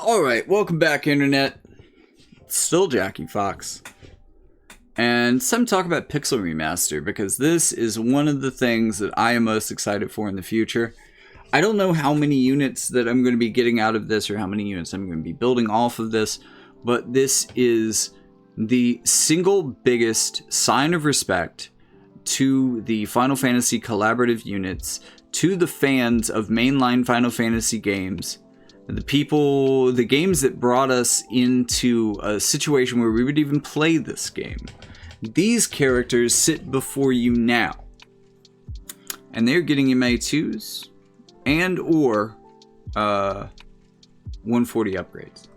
Alright, welcome back, Internet. Still Jackie Fox. And some talk about Pixil Remaster, because this is one of the things that I am most excited for in the future. I don't know how many units that I'm going to be getting out of this, or how many units I'm going to be building off of this, but this is the single biggest sign of respect to the Final Fantasy collaborative units, to the fans of mainline Final Fantasy games, the games that brought us into a situation where we would even play this game. These characters sit before you now, and they're getting MA2s and or 140 upgrades.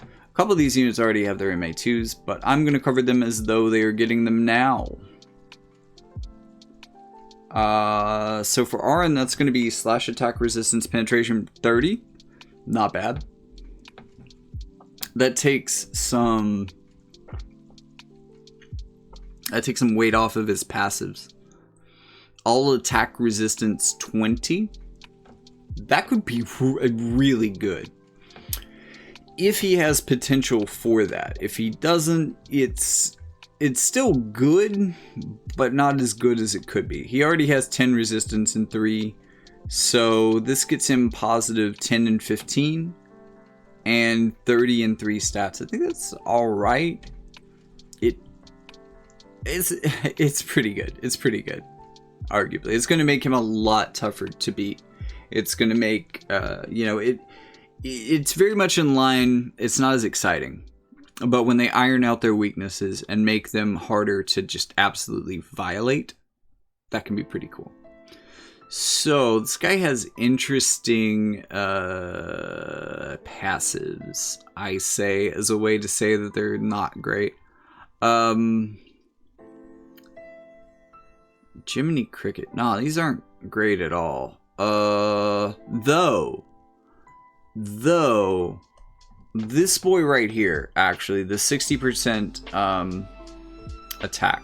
A couple of these units already have their MA2s, but I'm going to cover them as though they are getting them now. So for RN, that's going to be slash attack resistance penetration 30. Not bad. That takes some weight off of his passives. All attack resistance 20. That could be really good. If he has potential for that. If he doesn't, it's still good, but not as good as it could be. He already has 10 resistance and 3. So this gets him positive 10 and 15 and 30 and 3 stats. I think that's alright. It's pretty good. It's pretty good. Arguably. It's going to make him a lot tougher to beat. It's going to make, it's very much in line. It's not as exciting. But when they iron out their weaknesses and make them harder to just absolutely violate, that can be pretty cool. So, this guy has interesting passives, I say, as a way to say that they're not great. Jiminy Cricket. Nah, these aren't great at all. Though, this boy right here, actually, the 60% attack.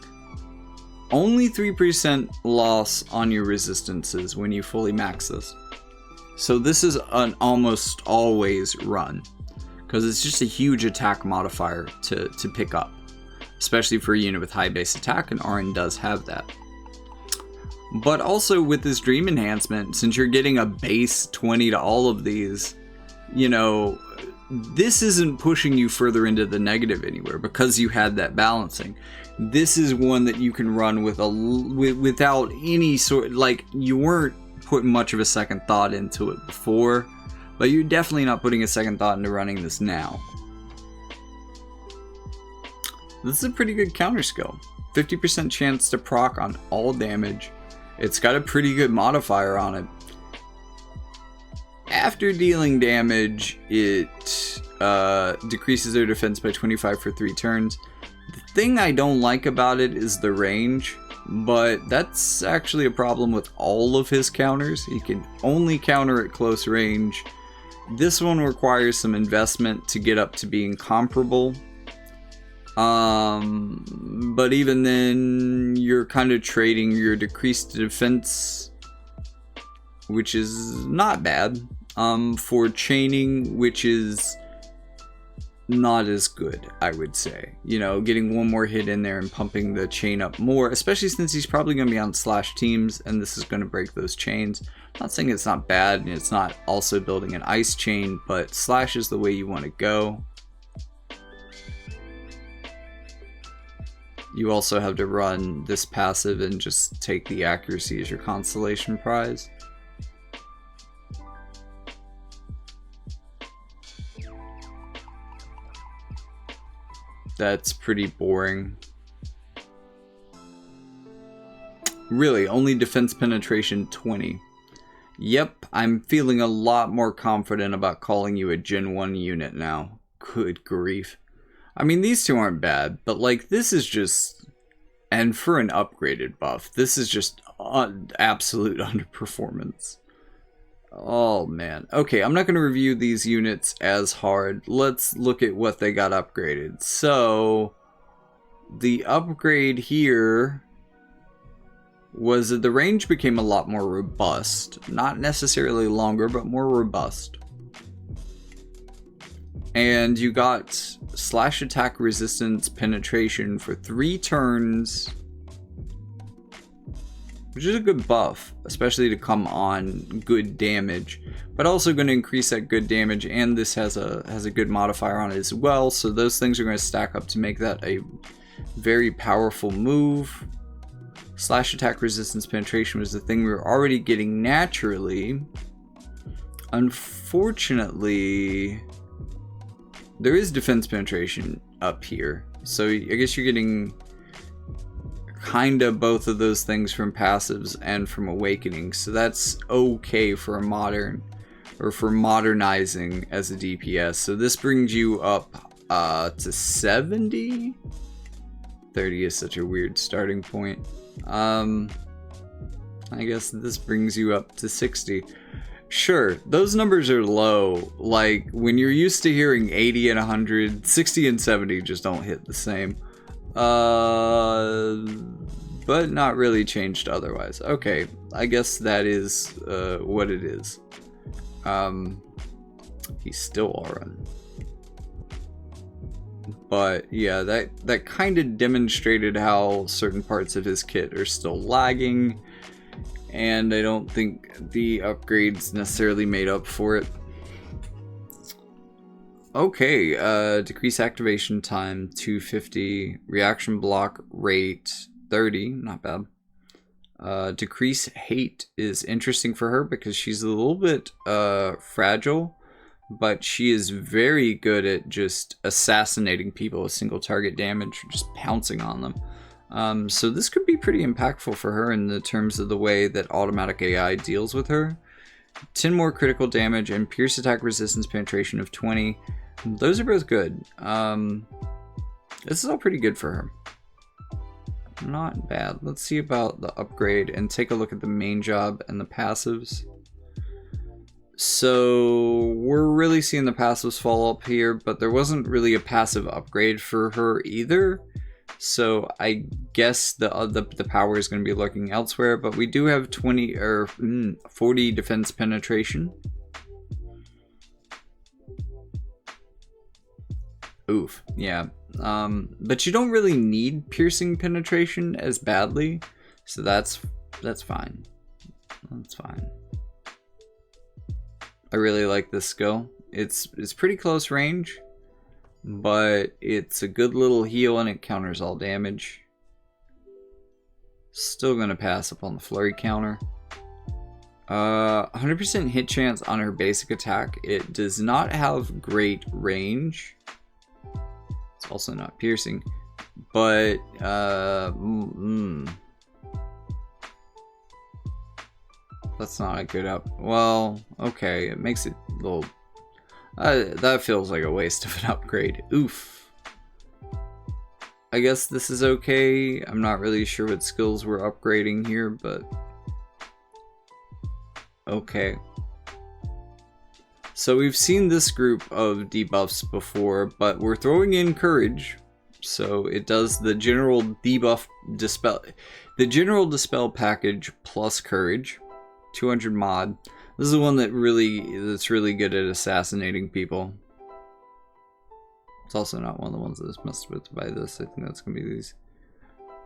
Only 3% loss on your resistances when you fully max this. So this is an almost always run, because it's just a huge attack modifier to pick up, especially for a unit with high base attack, and RN does have that. But also with this dream enhancement, since you're getting a base 20 to all of these, this isn't pushing you further into the negative anywhere because you had that balancing. This is one that you can run without any sort, like, you weren't putting much of a second thought into it before, but you're definitely not putting a second thought into running this now. This is a pretty good counter skill. 50% chance to proc on all damage. It's got a pretty good modifier on it. After dealing damage, it decreases their defense by 25 for 3 turns. The thing I don't like about it is the range, but that's actually a problem with all of his counters. He can only counter at close range. This one requires some investment to get up to being comparable. But even then, you're kind of trading your decreased defense, which is not bad, for chaining, which is not as good, I would say. Getting one more hit in there and pumping the chain up more, especially since he's probably going to be on slash teams, and this is going to break those chains. I'm not saying it's not bad, and it's not also building an ice chain, but slash is the way you want to go. You also have to run this passive and just take the accuracy as your constellation prize. That's pretty boring. Really, only defense penetration 20. Yep, I'm feeling a lot more confident about calling you a Gen 1 unit now. Good grief. I mean, these two aren't bad, but like, this is just, and for an upgraded buff, this is just absolute underperformance. Oh man. Okay, I'm not going to review these units as hard. Let's look at what they got upgraded. So, the upgrade here was that the range became a lot more robust. Not necessarily longer, but more robust. And you got slash attack resistance penetration for 3 turns, which is a good buff, especially to come on good damage, but also going to increase that good damage, and this has a good modifier on it as well, so those things are going to stack up to make that a very powerful move. Slash attack resistance penetration was the thing we were already getting naturally. Unfortunately, there is defense penetration up here, so I guess you're getting kind of both of those things from passives and from awakening, so that's okay for a modern, or for modernizing as a DPS. So this brings you up to 70. 30 is such a weird starting point. I guess this brings you up to 60. Sure, those numbers are low. Like, when you're used to hearing 80 and 100, 60 and 70 just don't hit the same. But not really changed otherwise. Okay, I guess that is what it is. He's still Auron. But yeah, that kind of demonstrated how certain parts of his kit are still lagging, and I don't think the upgrades necessarily made up for it. Okay, decrease activation time 250, reaction block rate 30, not bad. Decrease hate is interesting for her because she's a little bit fragile, but she is very good at just assassinating people with single target damage, just pouncing on them. So this could be pretty impactful for her in the terms of the way that automatic AI deals with her. 10 more critical damage and pierce attack resistance penetration of 20. Those are both good. This is all pretty good for her. Not bad. Let's see about the upgrade and take a look at the main job and the passives. So we're really seeing the passives fall up here, but there wasn't really a passive upgrade for her either. So I guess the power is going to be lurking elsewhere, but we do have 20 or 40 defense penetration. Oof, yeah. But you don't really need piercing penetration as badly, so that's fine. That's fine. I really like this skill. It's pretty close range, but it's a good little heal and it counters all damage. Still gonna pass up on the flurry counter. 100% hit chance on her basic attack. It does not have great range. It's also not piercing, but that's not a good up. Well, okay, it makes it a little. That feels like a waste of an upgrade. Oof. I guess this is okay. I'm not really sure what skills we're upgrading here, but okay. So we've seen this group of debuffs before, but we're throwing in courage. So it does the general debuff dispel, the general dispel package plus courage, 200 mod. This is the one that's really good at assassinating people. It's also not one of the ones that's messed with by this. I think that's gonna be these.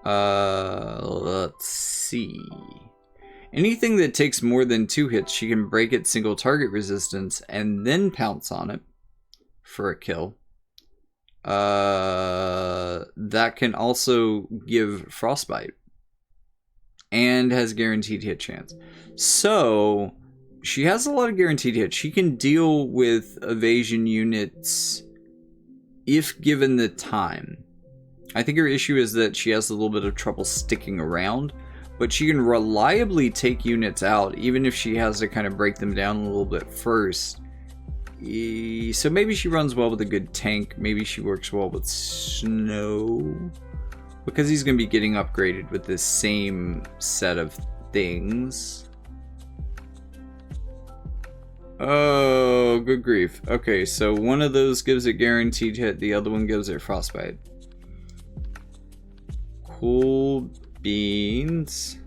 Let's see. Anything that takes more than 2 hits, she can break its single target resistance and then pounce on it for a kill. That can also give frostbite and has guaranteed hit chance. So she has a lot of guaranteed hits. She can deal with evasion units if given the time. I think her issue is that she has a little bit of trouble sticking around, but she can reliably take units out even if she has to kind of break them down a little bit first. So maybe she runs well with a good tank. Maybe she works well with Snow, because he's going to be getting upgraded with this same set of things. Oh, good grief. Okay, so one of those gives it guaranteed hit, the other one gives it frostbite. Cool beans.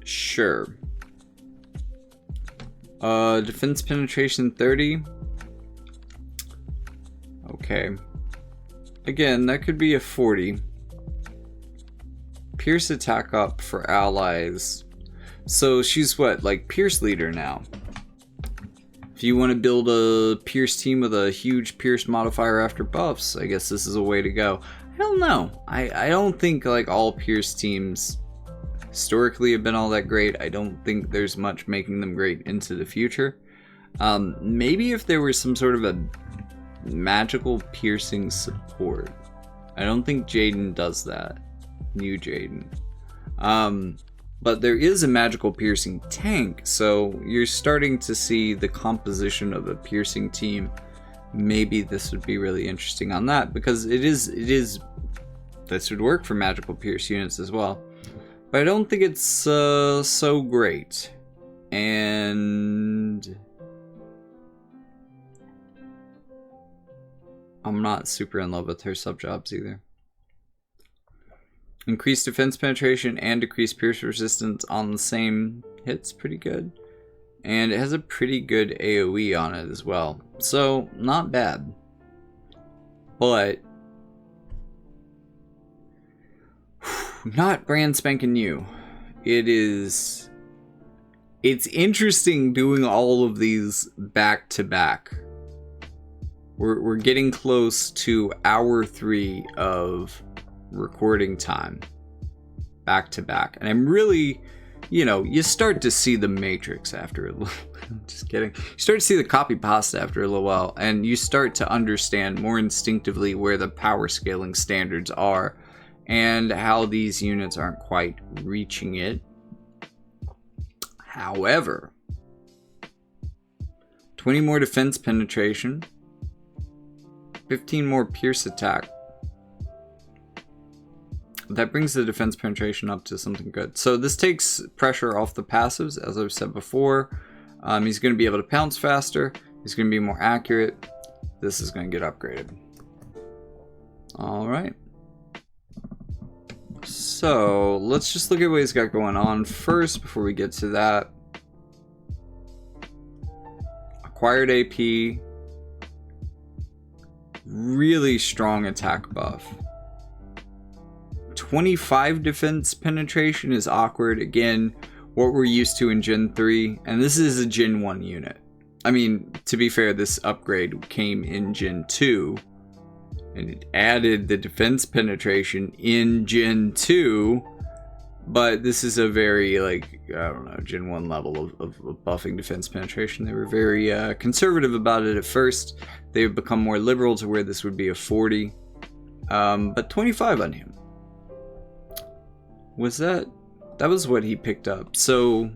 Sure. Defense penetration 30. Okay. Again, that could be a 40. Pierce attack up for allies. So she's what, like Pierce leader now. If you want to build a Pierce team with a huge Pierce modifier after buffs, I guess this is a way to go. I don't know. I don't think like all Pierce teams historically have been all that great. I don't think there's much making them great into the future. Maybe if there was some sort of a magical piercing support. I don't think Jaden does that. New Jaden. But there is a magical piercing tank, so you're starting to see the composition of a piercing team. Maybe this would be really interesting on that, because it is this would work for magical pierce units as well. But I don't think it's so great. And I'm not super in love with her sub-jobs either. Increased defense penetration and decreased pierce resistance on the same hits, pretty good. And it has a pretty good AoE on it as well. So, not bad. But not brand spanking new. It's interesting doing all of these back to back. We're getting close to hour 3 of recording time back to back, and I'm really, you start to see the matrix after a little. Just kidding. You start to see the copy pasta after a little while, and you start to understand more instinctively where the power scaling standards are and how these units aren't quite reaching it. However, 20 more defense penetration, 15 more pierce attack. That brings the defense penetration up to something good. So this takes pressure off the passives, as I've said before. He's going to be able to pounce faster. He's going to be more accurate. This is going to get upgraded. Alright. So let's just look at what he's got going on first before we get to that. Acquired AP. Really strong attack buff. 25 defense penetration is awkward. Again, what we're used to in Gen 3. And this is a Gen 1 unit. I mean, to be fair, this upgrade came in Gen 2. And it added the defense penetration in Gen 2. But this is a very, like, I don't know, Gen 1 level of buffing defense penetration. They were very conservative about it at first. They've become more liberal to where this would be a 40. But 25 on him. That was what he picked up. So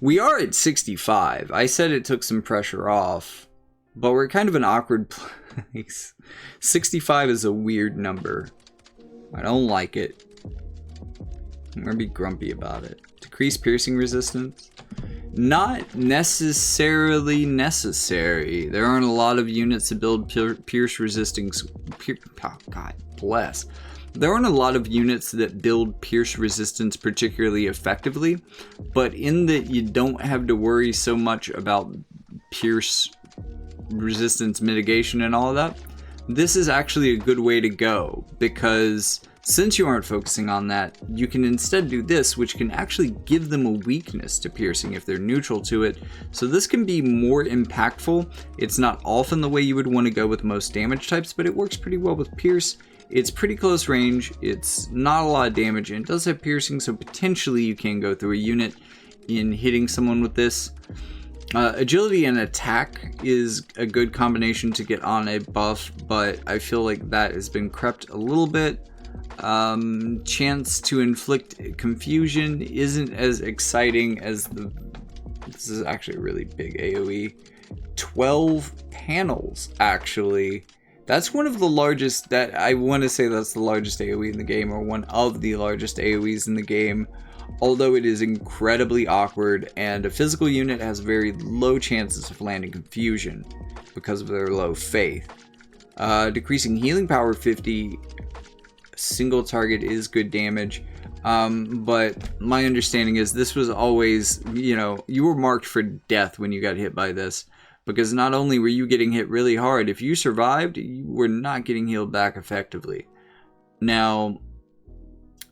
we are at 65. I said it took some pressure off, but we're kind of an awkward place. 65 is a weird number. I don't like it. I'm gonna be grumpy about it. Decreased piercing resistance. Not necessarily necessary. There aren't a lot of units that build pierce resisting. Oh, God bless. There aren't a lot of units that build pierce resistance particularly effectively, but in that you don't have to worry so much about pierce resistance mitigation and all of that, this is actually a good way to go, because since you aren't focusing on that, you can instead do this, which can actually give them a weakness to piercing if they're neutral to it. So this can be more impactful. It's not often the way you would want to go with most damage types, but it works pretty well with pierce. It's pretty close range, it's not a lot of damage, and it does have piercing, so potentially you can go through a unit in hitting someone with this. Agility and attack is a good combination to get on a buff, but I feel like that has been crept a little bit. Chance to inflict confusion isn't as exciting as this is actually a really big AoE. 12 panels, actually. That's one of the largest, I want to say that's the largest AoE in the game, or one of the largest AoEs in the game, although it is incredibly awkward, and a physical unit has very low chances of landing confusion because of their low faith. Decreasing healing power 50, single target is good damage. But my understanding is this was always, you know, you were marked for death when you got hit by this. Because not only were you getting hit really hard, if you survived, you were not getting healed back effectively. Now,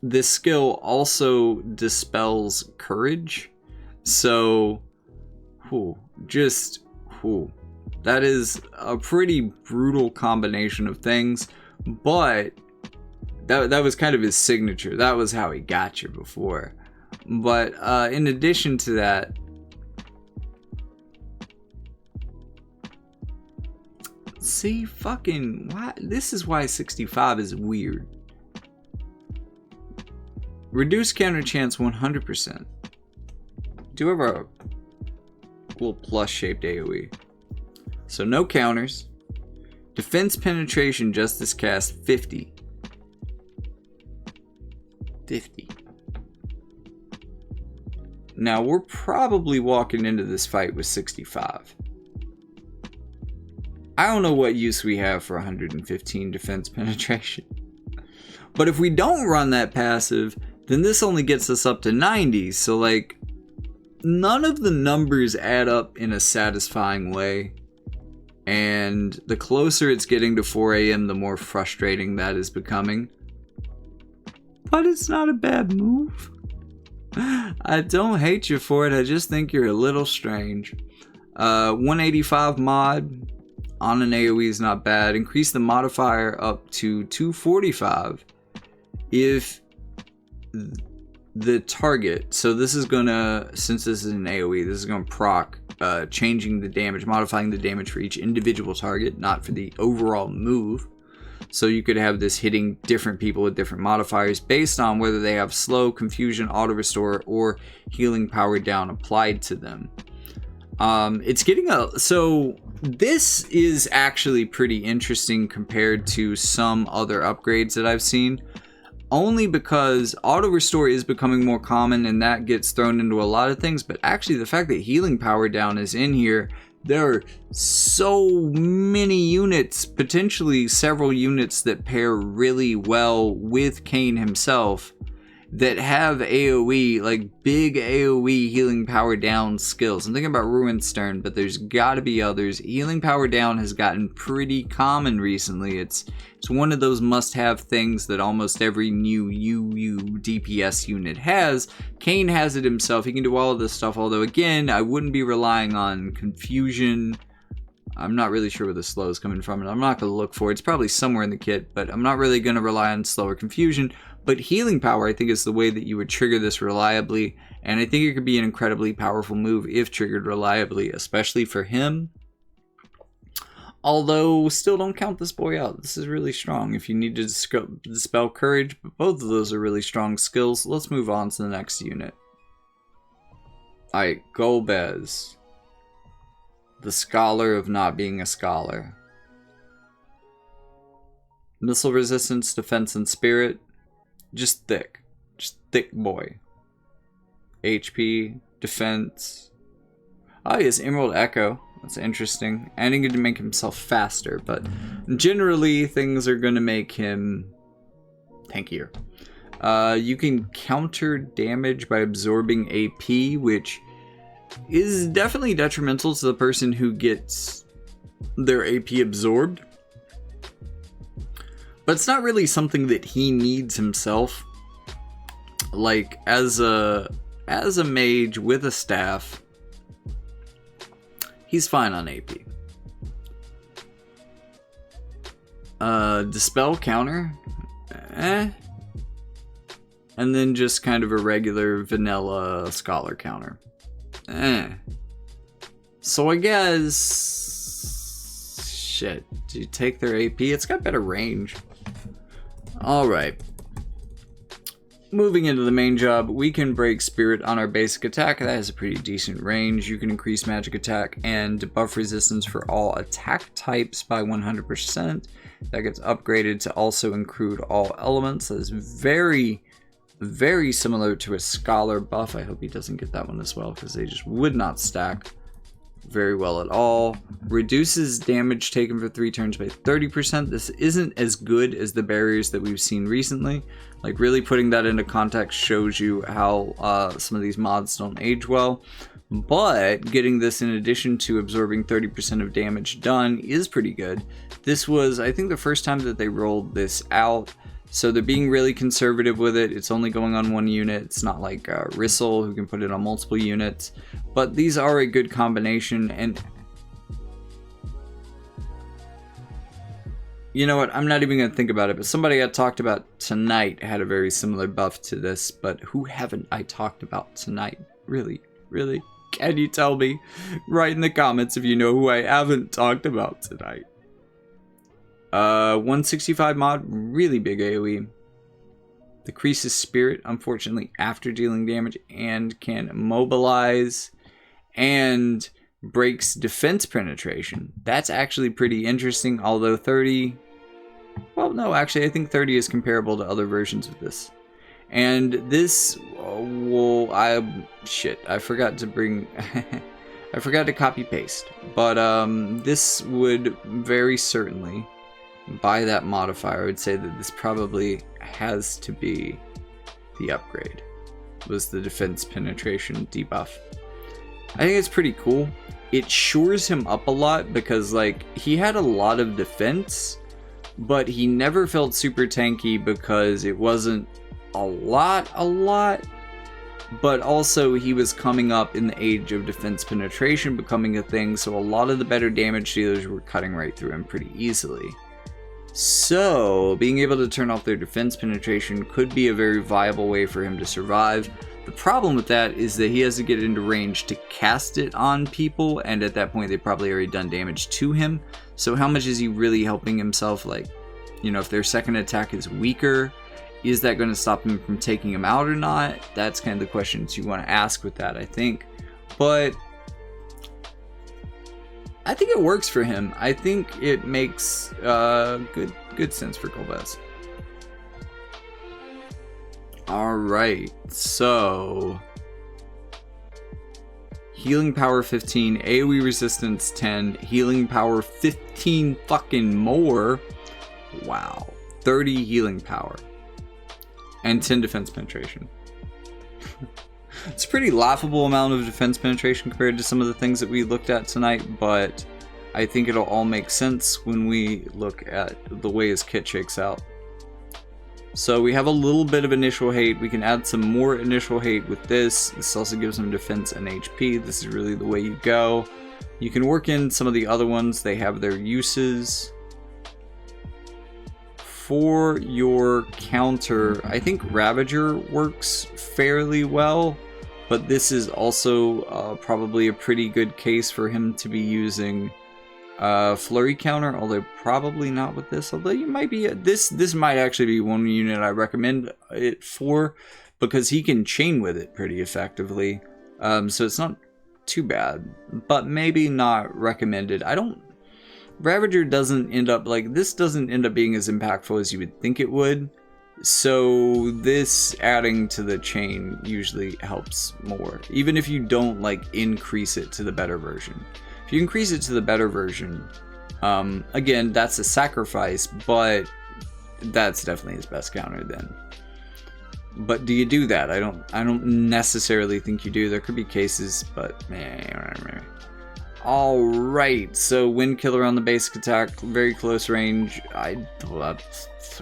this skill also dispels courage. So, that is a pretty brutal combination of things. But that was kind of his signature. That was how he got you before. But in addition to that, see, fucking, why? This is why 65 is weird. Reduce counter chance 100%. Do have a little plus shaped AoE. So no counters. Defense penetration justice cast 50. 50. Now we're probably walking into this fight with 65. I don't know what use we have for 115 defense penetration. But if we don't run that passive, then this only gets us up to 90. So like, none of the numbers add up in a satisfying way. And the closer it's getting to 4 AM, the more frustrating that is becoming. But it's not a bad move. I don't hate you for it, I just think you're a little strange. 185 mod on an AoE is not bad. Increase the modifier up to 245 if the target, so this is gonna, since this is an AoE, this is gonna proc changing the damage, modifying the damage for each individual target, not for the overall move. So you could have this hitting different people with different modifiers based on whether they have slow, confusion, auto restore, or healing power down applied to them. It's getting so this is actually pretty interesting compared to some other upgrades that I've seen. Only because auto restore is becoming more common and that gets thrown into a lot of things, but actually the fact that healing power down is in here, there are so many units, potentially several units that pair really well with Kane himself that have AoE, like big AoE healing power down skills. I'm thinking about Ruinstern, but there's got to be others. Healing power down has gotten pretty common recently. It's one of those must-have things that almost every new UU DPS unit has. Kane has it himself. He can do all of this stuff, although again, I wouldn't be relying on confusion. I'm not really sure where the slow is coming from, and I'm not going to look for it. It's probably somewhere in the kit, but I'm not really going to rely on slow or confusion. But healing power, I think, is the way that you would trigger this reliably, and I think it could be an incredibly powerful move if triggered reliably, especially for him. Although, still don't count this boy out. This is really strong if you need to dispel courage, but both of those are really strong skills. Let's move on to the next unit. Alright, Golbez. The scholar of not being a scholar. Missile resistance, defense, and spirit. Just thick boy. HP, defense. Oh, he has Emerald Echo. That's interesting. And he can make himself faster, but generally things are going to make him tankier. You can counter damage by absorbing AP, which is definitely detrimental to the person who gets their AP absorbed. But it's not really something that he needs himself. Like, as a mage with a staff, he's fine on AP. Dispel counter? And then just kind of a regular vanilla scholar counter. So I guess... Shit. Do you take their AP? It's got better range. Alright. Moving into the main job, we can break spirit on our basic attack. That has a pretty decent range. You can increase magic attack and buff resistance for all attack types by 100%. That gets upgraded to also include all elements. That is very, very similar to a scholar buff. I hope he doesn't get that one as well, because they just would not stack very well at all. Reduces damage taken for 3 turns by 30%. This isn't as good as the barriers that we've seen recently. Like, really putting that into context shows you how some of these mods don't age well. But getting this in addition to absorbing 30% of damage done is pretty good. This was, I think, the first time that they rolled this out. So they're being really conservative with it. It's only going on 1 unit. It's not like Rissel, who can put it on multiple units. But these are a good combination. And you know what? I'm not even going to think about it. But somebody I talked about tonight had a very similar buff to this. But who haven't I talked about tonight? Really? Really? Can you tell me? Write in the comments if you know who I haven't talked about tonight. 165 mod, really big AoE. Decreases spirit, unfortunately, after dealing damage, and can mobilize and breaks defense penetration. That's actually pretty interesting, although 30... Well, no, actually, I think 30 is comparable to other versions of this. And this will... Shit, I forgot to bring... I forgot to copy paste. But this would very certainly... by that modifier, I would say that this probably has to be the upgrade. Was the defense penetration debuff. I think it's pretty cool. It shores him up a lot because, like, he had a lot of defense, but he never felt super tanky because it wasn't a lot, but also he was coming up in the age of defense penetration becoming a thing, so a lot of the better damage dealers were cutting right through him pretty easily. So, being able to turn off their defense penetration could be a very viable way for him to survive. The problem with that is that he has to get into range to cast it on people, and at that point they've probably already done damage to him. So how much is he really helping himself? Like, you know, if their second attack is weaker, is that going to stop him from taking him out or not? That's kind of the questions you want to ask with that, I think. But I think it works for him. I think it makes good sense for Golbez. Alright, so healing power 15, AoE resistance 10, healing power 15 fucking more. Wow. 30 healing power. And 10 defense penetration. It's a pretty laughable amount of defense penetration compared to some of the things that we looked at tonight, but I think it'll all make sense when we look at the way his kit shakes out. So we have a little bit of initial hate. We can add some more initial hate with this. This also gives him defense and HP. This is really the way you go. You can work in some of the other ones. They have their uses. For your counter, I think Ravager works fairly well, but this is also probably a pretty good case for him to be using Flurry counter, although probably not with this. Although you might be this might actually be one unit I recommend it for, because he can chain with it pretty effectively. So it's not too bad, but maybe not recommended. Ravager doesn't end up being as impactful as you would think it would. So this adding to the chain usually helps more, even if you don't like increase it to the better version. If you increase it to the better version, again, that's a sacrifice, but that's definitely his best counter then. But do you do that? I don't necessarily think you do. There could be cases, but man. Alright, so wind killer on the basic attack, very close range. I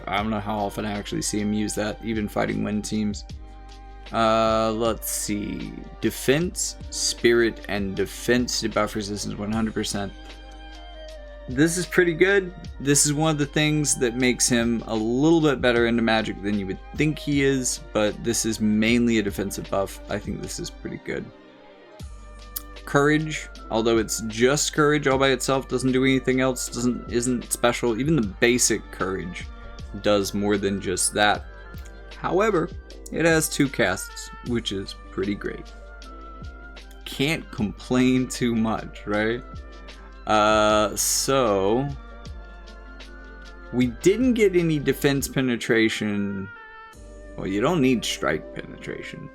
don't know how often I actually see him use that, even fighting wind teams. Let's see. Defense, spirit, and defense debuff resistance 100%. This is pretty good. This is one of the things that makes him a little bit better into magic than you would think he is, but this is mainly a defensive buff. I think this is pretty good. Courage, although it's just courage all by itself, doesn't do anything else, isn't special. Even the basic courage does more than just that. However, it has 2 casts, which is pretty great. Can't complain too much, right? So we didn't get any defense penetration. Well, you don't need strike penetration.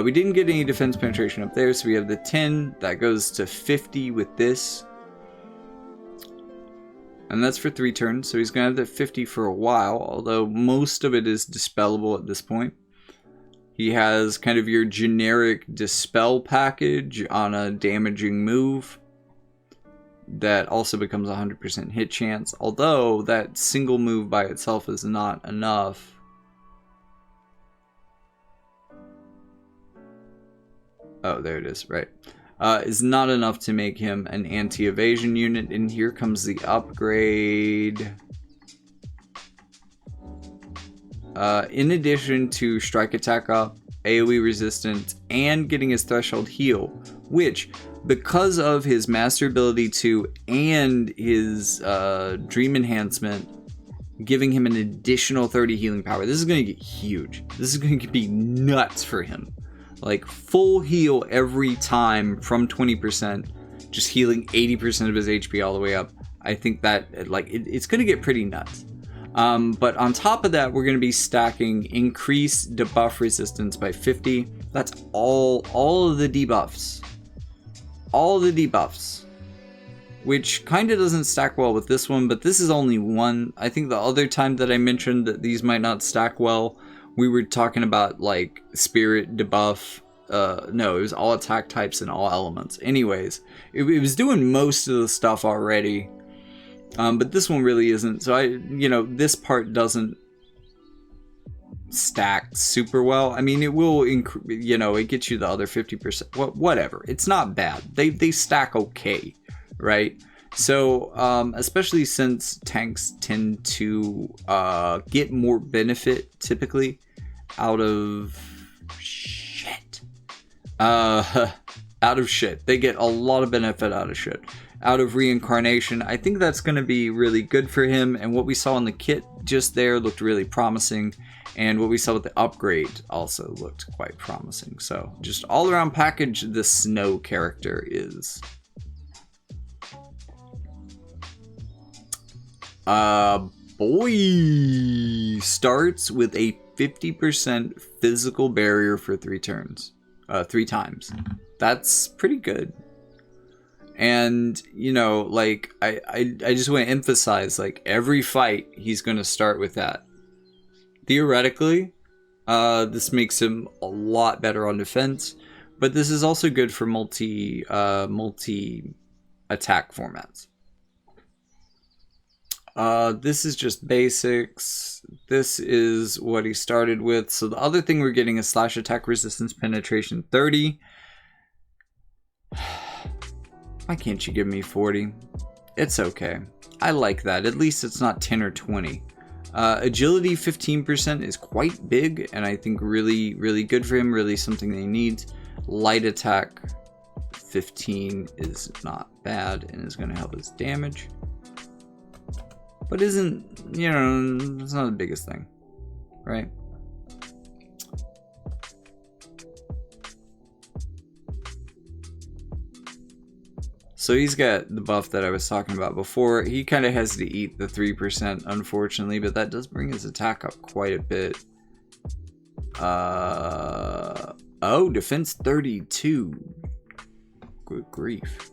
We didn't get any defense penetration up there, so we have the 10 that goes to 50 with this. And that's for 3 turns, so he's going to have that 50 for a while, although most of it is dispellable at this point. He has kind of your generic dispel package on a damaging move that also becomes 100% hit chance, although that single move by itself is not enough. Oh, there it is, right. Is not enough to make him an anti-evasion unit, and here comes the upgrade. In addition to strike attack up, AoE resistance, and getting his threshold heal, which, because of his Master Ability 2 and his Dream Enhancement, giving him an additional 30 healing power, this is going to get huge. This is going to be nuts for him. Like, full heal every time from 20%, just healing 80% of his HP all the way up. I think that, like, it's going to get pretty nuts. But on top of that, we're going to be stacking increased debuff resistance by 50. That's all of the debuffs. All the debuffs. Which kind of doesn't stack well with this one, but this is only one. I think the other time that I mentioned that these might not stack well, we were talking about, like, spirit debuff. No, it was all attack types and all elements. Anyways, it was doing most of the stuff already. But this one really isn't. So this part doesn't stack super well. I mean, it will, it gets you the other 50%. Whatever. It's not bad. They stack okay, right? So, especially since tanks tend to get more benefit typically out of shit. Out of shit. They get a lot of benefit out of shit. Out of reincarnation. I think that's going to be really good for him. And what we saw in the kit just there looked really promising. And what we saw with the upgrade also looked quite promising. So, just all around package, the Snow character is. Boy starts with a 50% physical barrier for 3 turns. 3 times. That's pretty good. And, like, I just want to emphasize, like, every fight he's going to start with that. Theoretically, this makes him a lot better on defense, but this is also good for multi attack formats. This is just basics. This is what he started with. So the other thing we're getting is slash attack resistance penetration 30. Why can't you give me 40? It's okay. I like that. At least it's not 10 or 20. Agility 15% is quite big, and I think really, really good for him. Really something they need. Light attack 15 is not bad and is going to help his damage. But isn't, it's not the biggest thing, right? So he's got the buff that I was talking about before. He kind of has to eat the 3%, unfortunately, but that does bring his attack up quite a bit. Oh, defense 32. Good grief.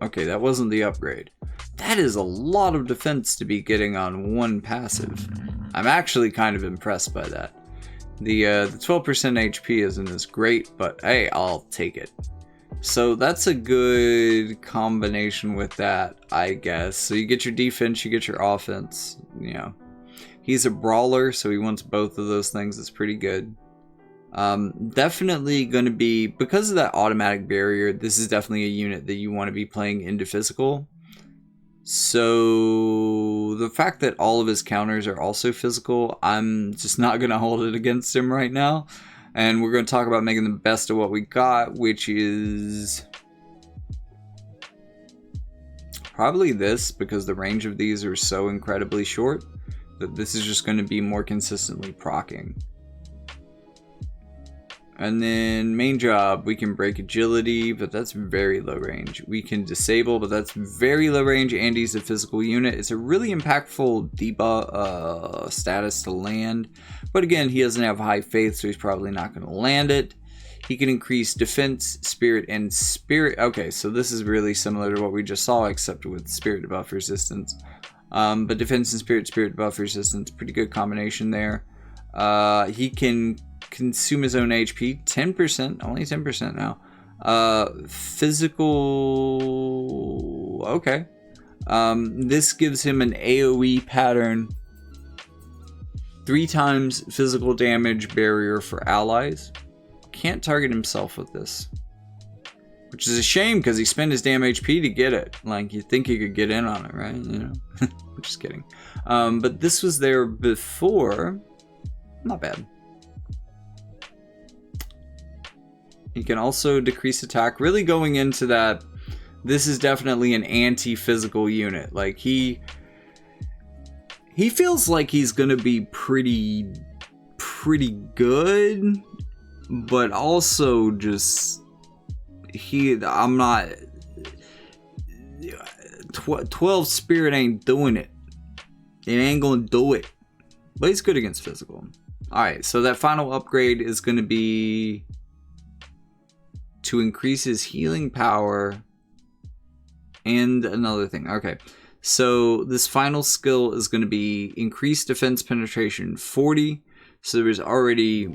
Okay, that wasn't the upgrade. That is a lot of defense to be getting on one passive. I'm actually kind of impressed by that. The 12% HP isn't as great, but hey, I'll take it. So that's a good combination with that, I guess. So you get your defense, you get your offense. He's a brawler, so he wants both of those things. It's pretty good. Definitely going to be, because of that automatic barrier, this is definitely a unit that you want to be playing into physical. So the fact that all of his counters are also physical, I'm just not going to hold it against him right now. And we're going to talk about making the best of what we got, which is probably this, because the range of these are so incredibly short that this is just going to be more consistently proccing. And then main job, we can break agility, but that's very low range. We can disable, but that's very low range, and he's a physical unit. It's a really impactful debuff status to land. But again, he doesn't have high faith, so he's probably not going to land it. He can increase defense, spirit, and spirit. Okay, so this is really similar to what we just saw, except with spirit buff resistance. But defense and spirit buff resistance, pretty good combination there. He can consume his own HP, 10%, only 10% now. Physical, okay. This gives him an AoE pattern, 3 times physical damage barrier for allies. Can't target himself with this, which is a shame because he spent his damn HP to get it. Like, you'd think he could get in on it, right? You know, just kidding. But this was there before. Not bad. He can also decrease attack. Really going into that, this is definitely an anti-physical unit. Like, he feels like he's gonna be pretty good, but also just I'm not 12 spirit ain't doing it. It ain't gonna do it. But he's good against physical. Alright, so that final upgrade is gonna be to increase his healing power and another thing. Okay, so this final skill is going to be increased defense penetration 40. So there was already,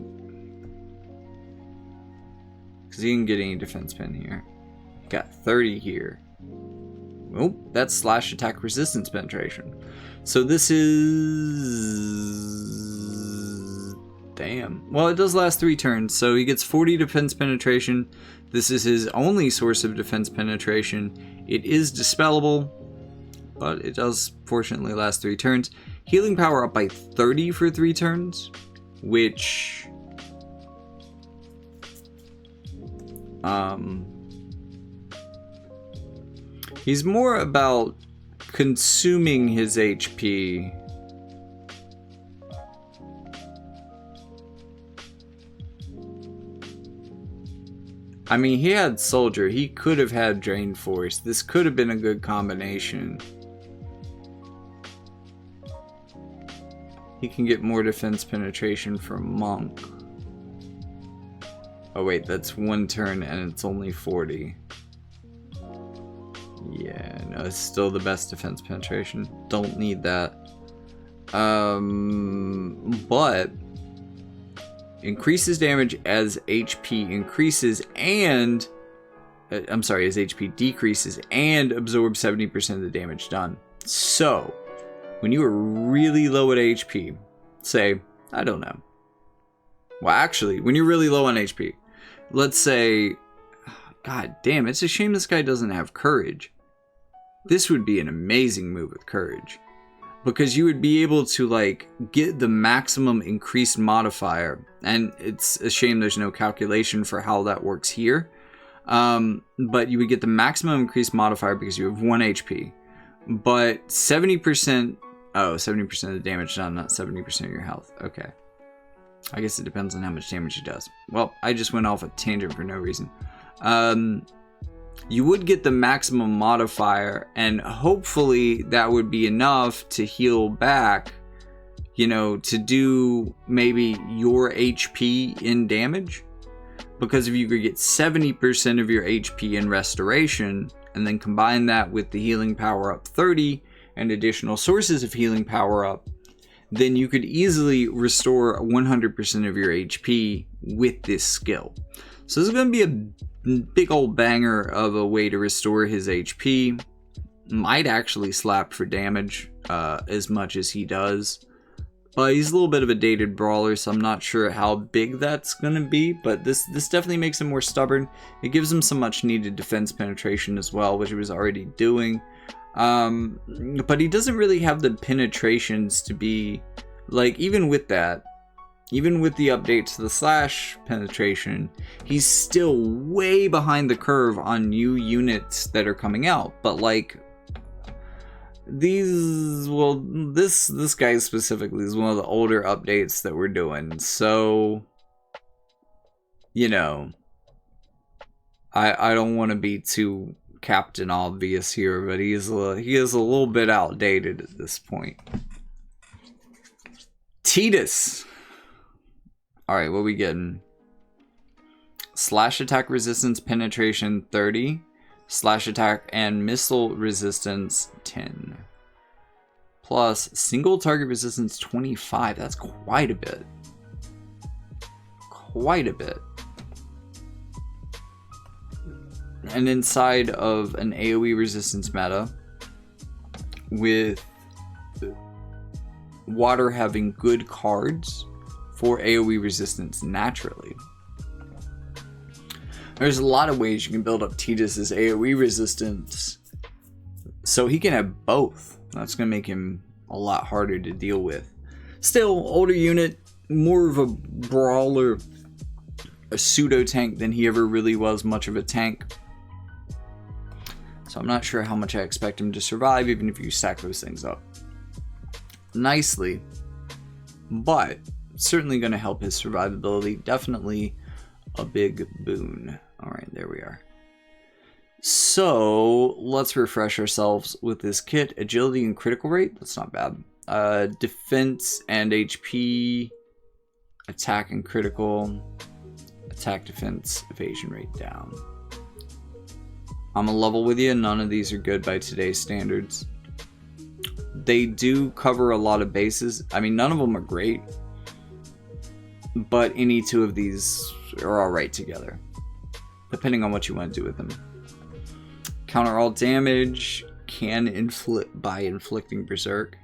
because he didn't get any defense pen here, he got 30 here. Oh, that's slash attack resistance penetration. So this is, damn, well, it does last 3 turns, so he gets 40 defense penetration. This is his only source of defense penetration. It is dispellable, but it does fortunately last 3 turns. Healing power up by 30 for 3 turns, which he's more about consuming his HP. I mean, he had Soldier. He could have had Drain Force. This could have been a good combination. He can get more defense penetration from Monk. Oh wait, that's 1 turn and it's only 40. Yeah, no, it's still the best defense penetration. Don't need that. But increases damage as HP increases and as HP decreases and absorbs 70% of the damage done. So when you are really low at HP, say, I don't know. Well, actually, when you're really low on HP, let's say, god damn, it's a shame this guy doesn't have courage. This would be an amazing move with courage, because you would be able to like get the maximum increased modifier, and it's a shame there's no calculation for how that works here, but you would get the maximum increased modifier because you have 1 HP, but 70%, 70% of the damage done, not 70% of your health. Okay, I guess it depends on how much damage he does. Well, I just went off a tangent for no reason. You would get the maximum modifier, and hopefully that would be enough to heal back, you know, to do maybe your HP in damage. Because if you could get 70% of your HP in restoration, and then combine that with the healing power up 30 and additional sources of healing power up, then you could easily restore 100% of your HP with this skill. So this is going to be a big old banger of a way to restore his HP. Might actually slap for damage as much as he does. But he's a little bit of a dated brawler, so I'm not sure how big that's going to be. But this definitely makes him more stubborn. It gives him some much needed defense penetration as well, which he was already doing. But he doesn't really have the penetrations to be, like, even with that, even with the update to the slash penetration, he's still way behind the curve on new units that are coming out. But like these, well, this guy specifically is one of the older updates that we're doing. So, you know, I don't want to be too Captain Obvious here, but he is a little bit outdated at this point. Tidus. Alright, what are we getting? slash attack resistance penetration 30, slash attack and missile resistance 10, plus single target resistance 25. That's quite a bit. Quite a bit. And inside of an AoE resistance meta, with water having good cards for AoE resistance naturally. There's a lot of ways you can build up Tidus' AoE resistance, so he can have both. That's going to make him a lot harder to deal with. Still, older unit, more of a brawler, a pseudo tank than he ever really was much of a tank. So I'm not sure how much I expect him to survive, even if you stack those things up nicely. But certainly going to help his survivability. Definitely a big boon. Alright, there we are. So let's refresh ourselves with this kit. Agility and critical rate, that's not bad. Defense and HP, attack and critical, attack, defense, evasion rate down. I'm a level with you, none of these are good by today's standards. They do cover a lot of bases. I mean, none of them are great, but any two of these are alright together, depending on what you want to do with them. Counter all damage, can inflict by inflicting berserk.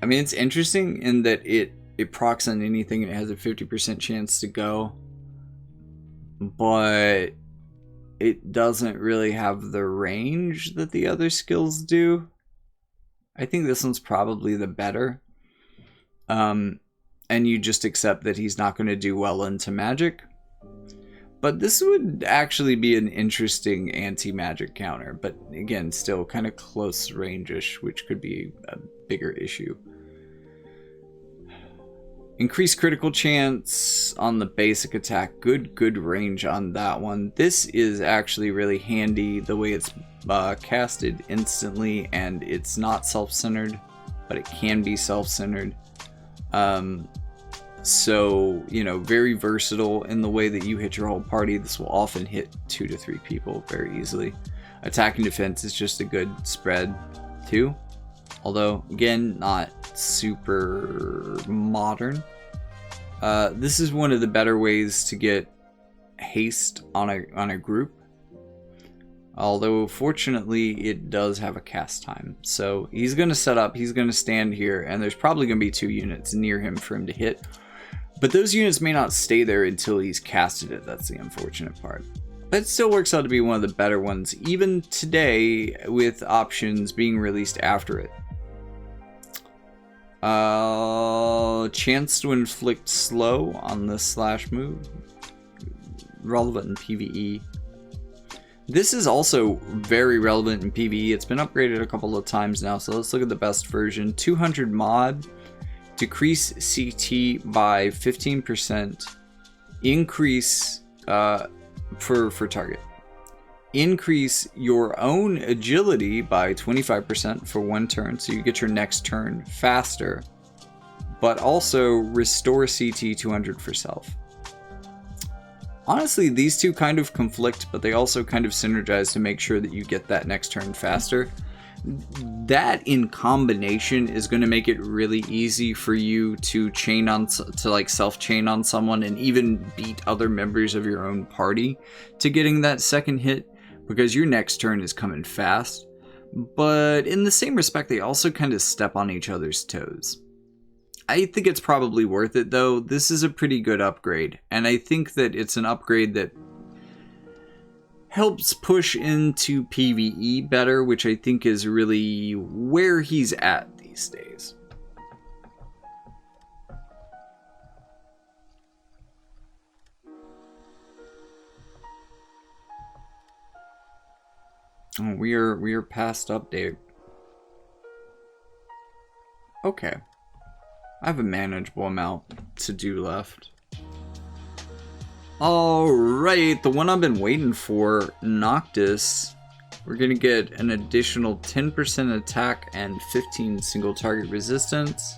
I mean, it's interesting in that it procs on anything and it has a 50% chance to go, but it doesn't really have the range that the other skills do. I think this one's probably the better. And you just accept that he's not going to do well into magic. But this would actually be an interesting anti-magic counter. But again, still kind of close range-ish, which could be a bigger issue. Increased critical chance on the basic attack. Good range on that one. This is actually really handy the way it's casted instantly, and it's not self-centered, but it can be self-centered. So, you know, very versatile in the way that you hit your whole party. This will often hit 2 to 3 people very easily. Attack and defense is just a good spread too. Although, again, not super modern. This is one of the better ways to get haste on a group. Although, fortunately, it does have a cast time. So, he's going to set up, he's going to stand here, and there's probably going to be 2 units near him for him to hit. But those units may not stay there until he's casted it. That's the unfortunate part. But it still works out to be one of the better ones, even today, with options being released after it. Chance to inflict slow on the slash move. Relevant in PvE. This is also very relevant in PvE. It's been upgraded a couple of times now, so let's look at the best version. 200 mod. Decrease CT by 15%. Increase for target. Increase your own agility by 25% for 1 turn, so you get your next turn faster. But also restore CT 200 for self. Honestly, these two kind of conflict, but they also kind of synergize to make sure that you get that next turn faster. That in combination is going to make it really easy for you to chain on, to like self-chain on someone and even beat other members of your own party to getting that second hit, because your next turn is coming fast. But in the same respect, they also kind of step on each other's toes. I think it's probably worth it though. This is a pretty good upgrade, and I think that it's an upgrade that helps push into PvE better, which I think is really where he's at these days. Oh, we are past update. Okay. I have a manageable amount to do left. Alright, the one I've been waiting for, Noctis. We're gonna get an additional 10% attack and 15 single target resistance,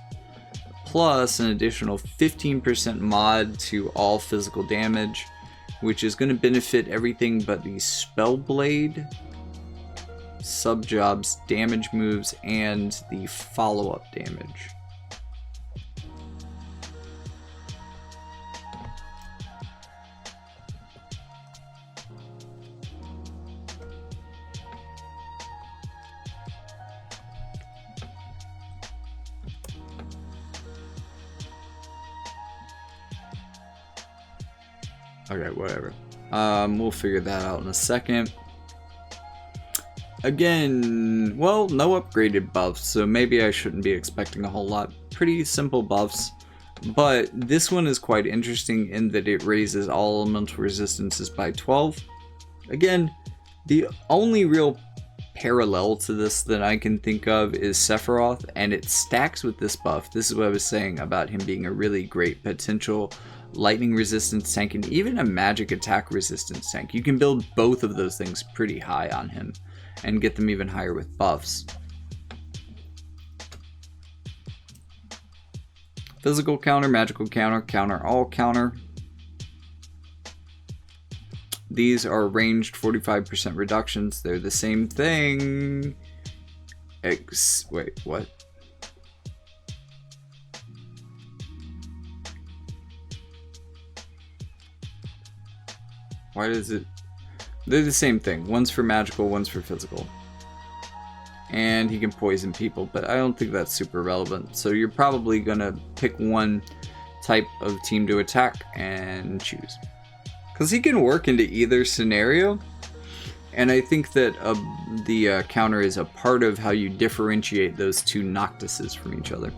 plus an additional 15% mod to all physical damage. which is going to benefit everything but the spell blade, sub jobs, damage moves, and the follow-up damage. Okay, whatever. We'll figure that out in a second. Again, well, no upgraded buffs, so maybe I shouldn't be expecting a whole lot. Pretty simple buffs, but this one is quite interesting in that it raises all elemental resistances by 12. Again, the only real parallel to this that I can think of is Sephiroth, and it stacks with this buff. This is what I was saying about him being a really great potential lightning resistance tank and even a magic attack resistance tank. You can build both of those things pretty high on him and get them even higher with buffs. Physical counter, magical counter, counter all counter. These are ranged 45% reductions. They're the same thing. Wait, what? Why does it... They're the same thing. One's for magical, one's for physical. And he can poison people, but I don't think that's super relevant. So you're probably gonna pick one type of team to attack and choose. Because he can work into either scenario. And I think that the counter is a part of how you differentiate those two Noctises from each other.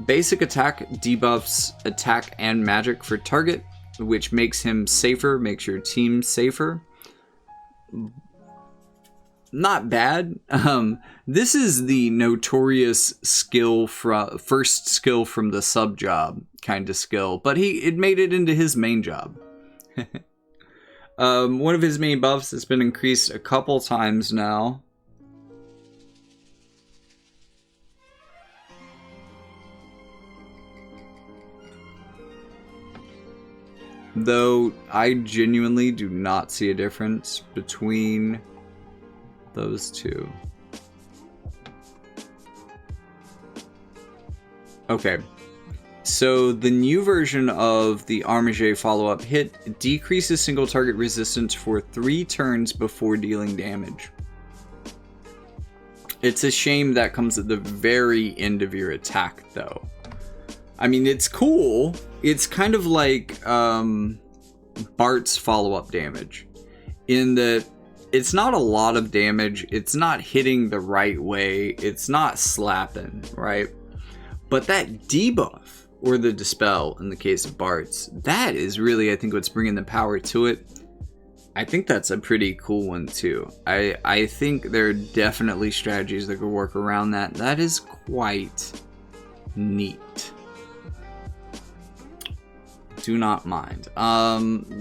Basic attack debuffs attack and magic for target, which makes him safer, makes your team safer. Not bad. This is the notorious skill first skill from the sub job kind of skill, but it made it into his main job. One of his main buffs has been increased a couple times now. Though I genuinely do not see a difference between those two. Okay, so the new version of the Armage follow-up hit decreases single target resistance for 3 turns before dealing damage. It's a shame that comes at the very end of your attack, though. I mean, it's cool. It's kind of like Bart's follow-up damage, in that it's not a lot of damage, it's not hitting the right way, it's not slapping, right? But that debuff, or the dispel in the case of Bart's, that is really, I think, what's bringing the power to it. I think that's a pretty cool one too. I think there are definitely strategies that could work around that. That is quite neat. Do not mind.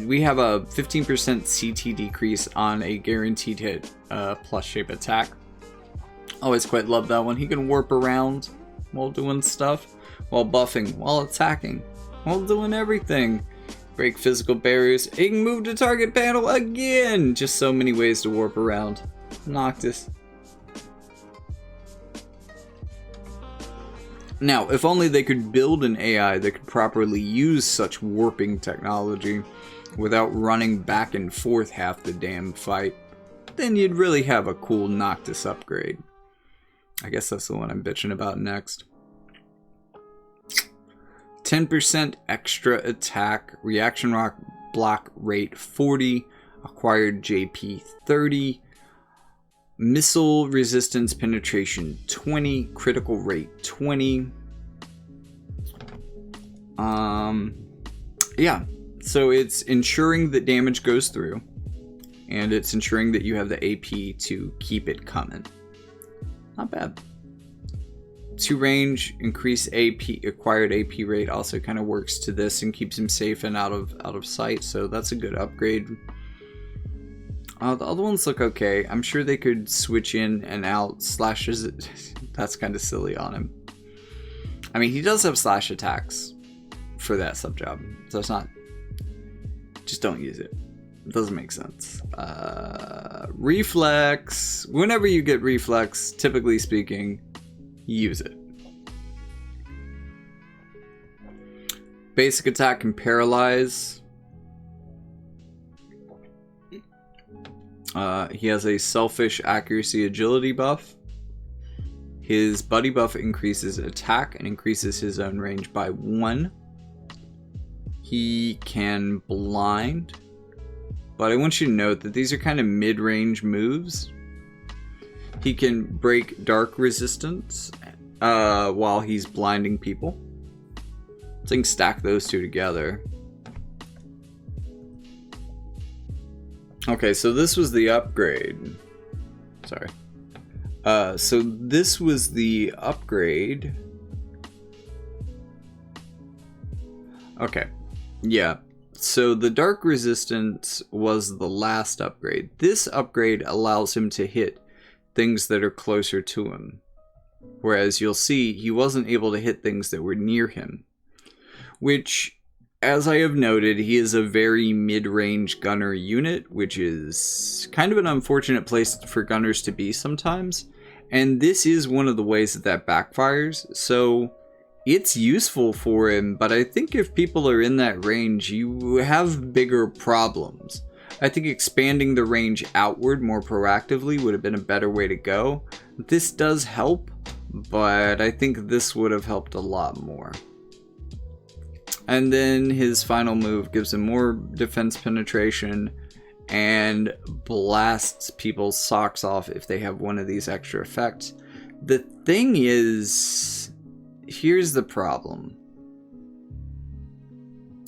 We have a 15% CT decrease on a guaranteed hit plus shape attack. Always quite love that one. He can warp around while doing stuff, while buffing, while attacking, while doing everything. Break physical barriers. He can move to target panel again. Just so many ways to warp around. Noctis. Now, if only they could build an AI that could properly use such warping technology without running back and forth half the damn fight, then you'd really have a cool Noctis upgrade. I guess that's the one I'm bitching about next. 10% extra attack, reaction block rate 40, acquired JP 30, missile resistance penetration 20, critical rate 20. Yeah, so it's ensuring that damage goes through, and it's ensuring that you have the AP to keep it coming. Not bad. 2 range, increase AP, acquired AP rate also kind of works to this and keeps him safe and out of sight, so that's a good upgrade. The other ones look okay. I'm sure they could switch in and out. Slashes, that's kind of silly on him. I mean, he does have slash attacks for that sub job, so it's not just don't use it. It doesn't make sense. Reflex. Whenever you get reflex, typically speaking, use it. Basic attack can paralyze. He has a selfish accuracy agility buff. His buddy buff increases attack and increases his own range by 1. He can blind. But I want you to note that these are kind of mid-range moves. He can break dark resistance while he's blinding people. So you can stack those two together. Okay, so this was the upgrade. Sorry. So this was the upgrade. Okay. Yeah. So the dark resistance was the last upgrade. This upgrade allows him to hit things that are closer to him. Whereas you'll see he wasn't able to hit things that were near him. Which, as I have noted, he is a very mid-range gunner unit, which is kind of an unfortunate place for gunners to be sometimes. And this is one of the ways that backfires, so it's useful for him, but I think if people are in that range, you have bigger problems. I think expanding the range outward more proactively would have been a better way to go. This does help, but I think this would have helped a lot more. And then his final move gives him more defense penetration and blasts people's socks off if they have one of these extra effects. The thing is, here's the problem.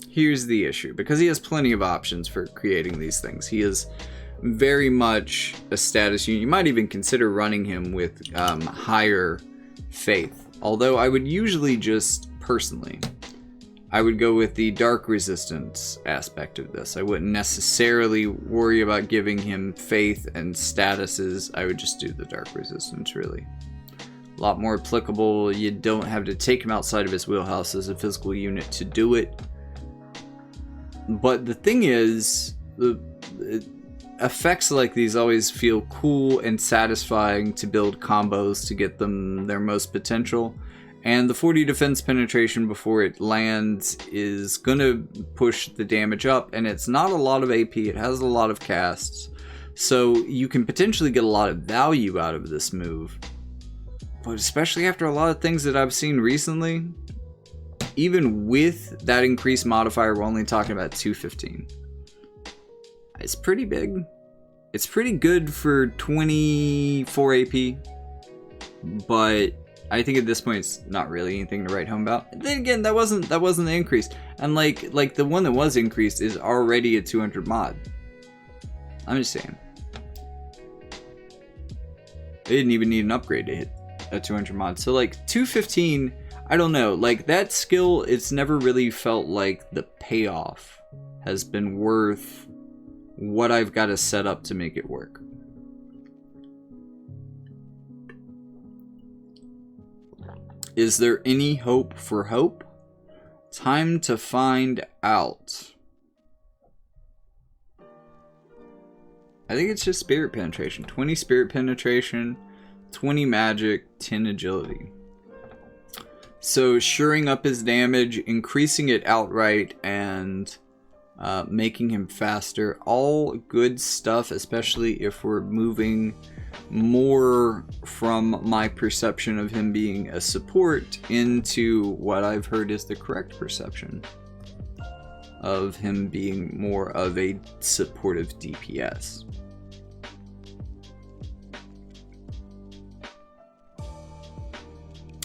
Here's the issue. Because he has plenty of options for creating these things. He is very much a status unit. You might even consider running him with higher faith. Although I would usually just, personally, I would go with the dark resistance aspect of this. I wouldn't necessarily worry about giving him faith and statuses. I would just do the dark resistance, really. A lot more applicable. You don't have to take him outside of his wheelhouse as a physical unit to do it. But the thing is, effects like these always feel cool and satisfying to build combos to get them their most potential. And the 40 defense penetration before it lands is going to push the damage up, and it's not a lot of AP, it has a lot of casts. So you can potentially get a lot of value out of this move. But especially after a lot of things that I've seen recently, even with that increased modifier, we're only talking about 215. It's pretty big. It's pretty good for 24 AP, but I think at this point it's not really anything to write home about. And then again, that wasn't the increase. And like the one that was increased is already a 200 mod. I'm just saying. They didn't even need an upgrade to hit a 200 mod. So like 215, I don't know. Like that skill, it's never really felt like the payoff has been worth what I've got to set up to make it work. Is there any hope for hope? Time to find out. I think it's just spirit penetration. 20 spirit penetration, 20 magic, 10 agility. So shoring up his damage, increasing it outright, and making him faster. All good stuff, especially if we're moving more from my perception of him being a support into what I've heard is the correct perception of him being more of a supportive DPS.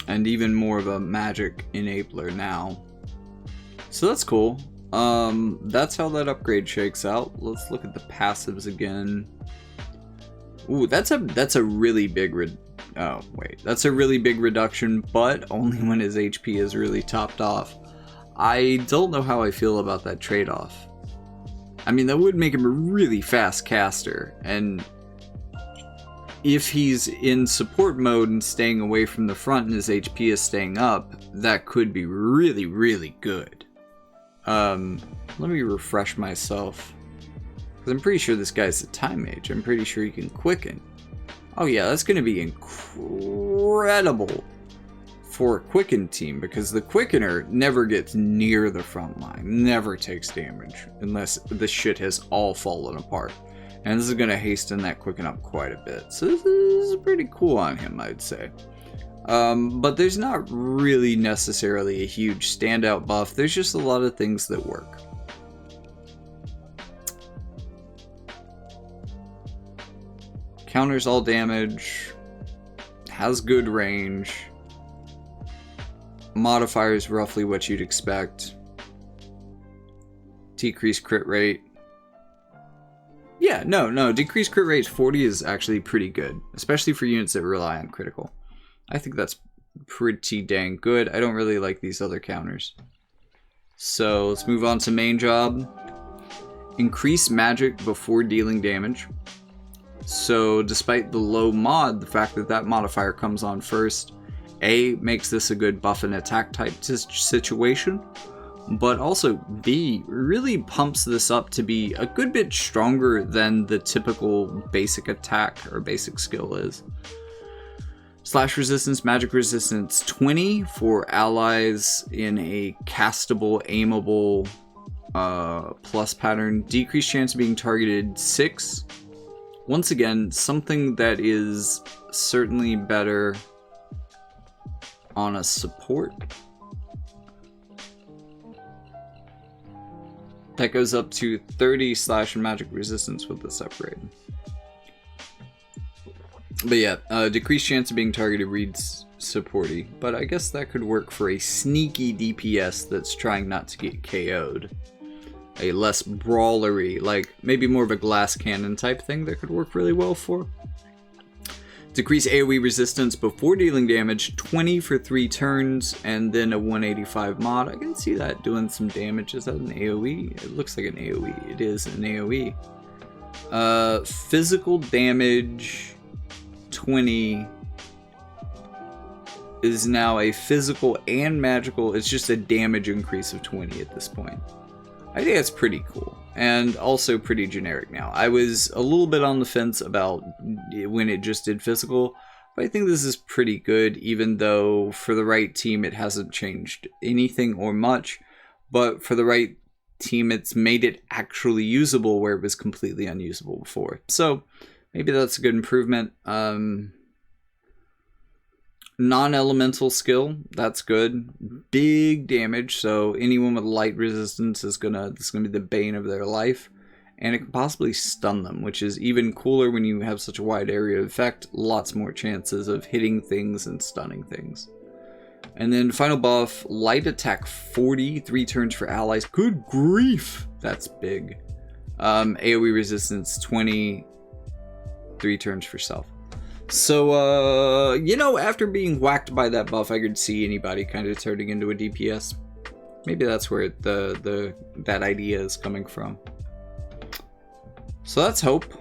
And even more of a magic enabler now. So that's cool. That's how that upgrade shakes out. Let's look at the passives again. Ooh, that's a really big that's a really big reduction, but only when his HP is really topped off. I don't know how I feel about that trade-off. I mean, that would make him a really fast caster, and if he's in support mode and staying away from the front and his HP is staying up, that could be really, really good. Let me refresh myself. Because I'm pretty sure this guy's a time mage. I'm pretty sure he can quicken. Oh yeah, that's going to be incredible for a quicken team. Because the quickener never gets near the front line. Never takes damage. Unless the shit has all fallen apart. And this is going to hasten that quicken up quite a bit. So this is pretty cool on him, I'd say. But there's not really necessarily a huge standout buff. There's just a lot of things that work. Counters all damage. Has good range. Modifiers roughly what you'd expect. Decreased crit rate. Yeah, no, decreased crit rate 40 is actually pretty good. Especially for units that rely on critical. I think that's pretty dang good. I don't really like these other counters. So let's move on to main job. Increase magic before dealing damage. So despite the low mod, the fact that that modifier comes on first, A, makes this a good buff and attack type situation. But also B, really pumps this up to be a good bit stronger than the typical basic attack or basic skill is. Slash resistance, magic resistance 20 for allies in a castable, aimable plus pattern. Decreased chance of being targeted 6. Once again, something that is certainly better on a support. That goes up to 30 slash magic resistance with this upgrade. But yeah, decreased chance of being targeted reads supporty, but I guess that could work for a sneaky DPS that's trying not to get KO'd. A less brawlery, like maybe more of a glass cannon type thing that could work really well for. Decrease AoE resistance before dealing damage, 20 for 3 turns, and then a 185 mod. I can see that doing some damage. Is that an AoE? It looks like an AoE. It is an AoE. Physical damage 20 is now a physical and magical. It's just a damage increase of 20 at this point. I think that's pretty cool and also pretty generic now. I was a little bit on the fence about when it just did physical, but I think this is pretty good, even though for the right team it hasn't changed anything or much, but for the right team it's made it actually usable where it was completely unusable before. So maybe that's a good improvement. Non-elemental skill, that's good. Big damage, so anyone with light resistance is gonna be the bane of their life, and it can possibly stun them, which is even cooler when you have such a wide area of effect. Lots more chances of hitting things and stunning things. And then final buff, light attack 40, 3 turns for allies. Good grief, that's big. AoE resistance 20, 3 turns for self. So, you know, after being whacked by that buff, I could see anybody kind of turning into a DPS. Maybe that's where that idea is coming from. So that's hope.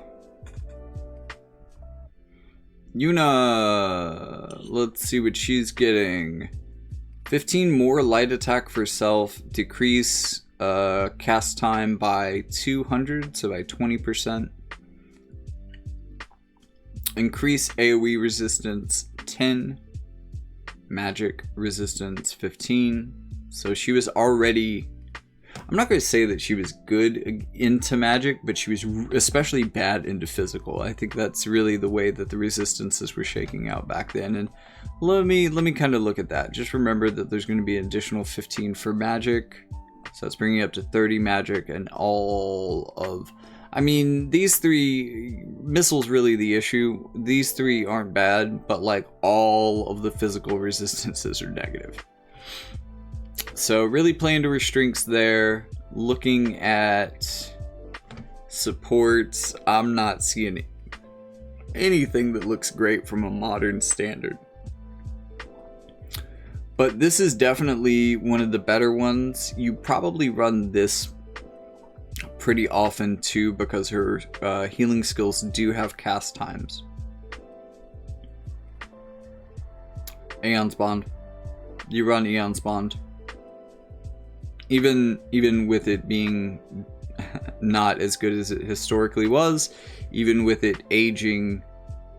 Yuna, let's see what she's getting. 15 more light attack for self, decrease cast time by 200, so by 20%. Increase AoE resistance 10, magic resistance 15. So she was already, I'm not going to say that she was good into magic, but she was especially bad into physical. I think that's really the way that the resistances were shaking out back then. And let me kind of look at that. Just remember that there's going to be an additional 15 for magic. So that's bringing it up to 30 magic, and all of, I mean, these 3 missiles really the issue. These 3 aren't bad, but like all of the physical resistances are negative. So really playing to her strengths there. Looking at supports, I'm not seeing anything that looks great from a modern standard. But this is definitely one of the better ones. You probably run this pretty often too, because her healing skills do have cast times. Aeon's Bond. You run Aeon's Bond. Even with it being not as good as it historically was, even with it aging,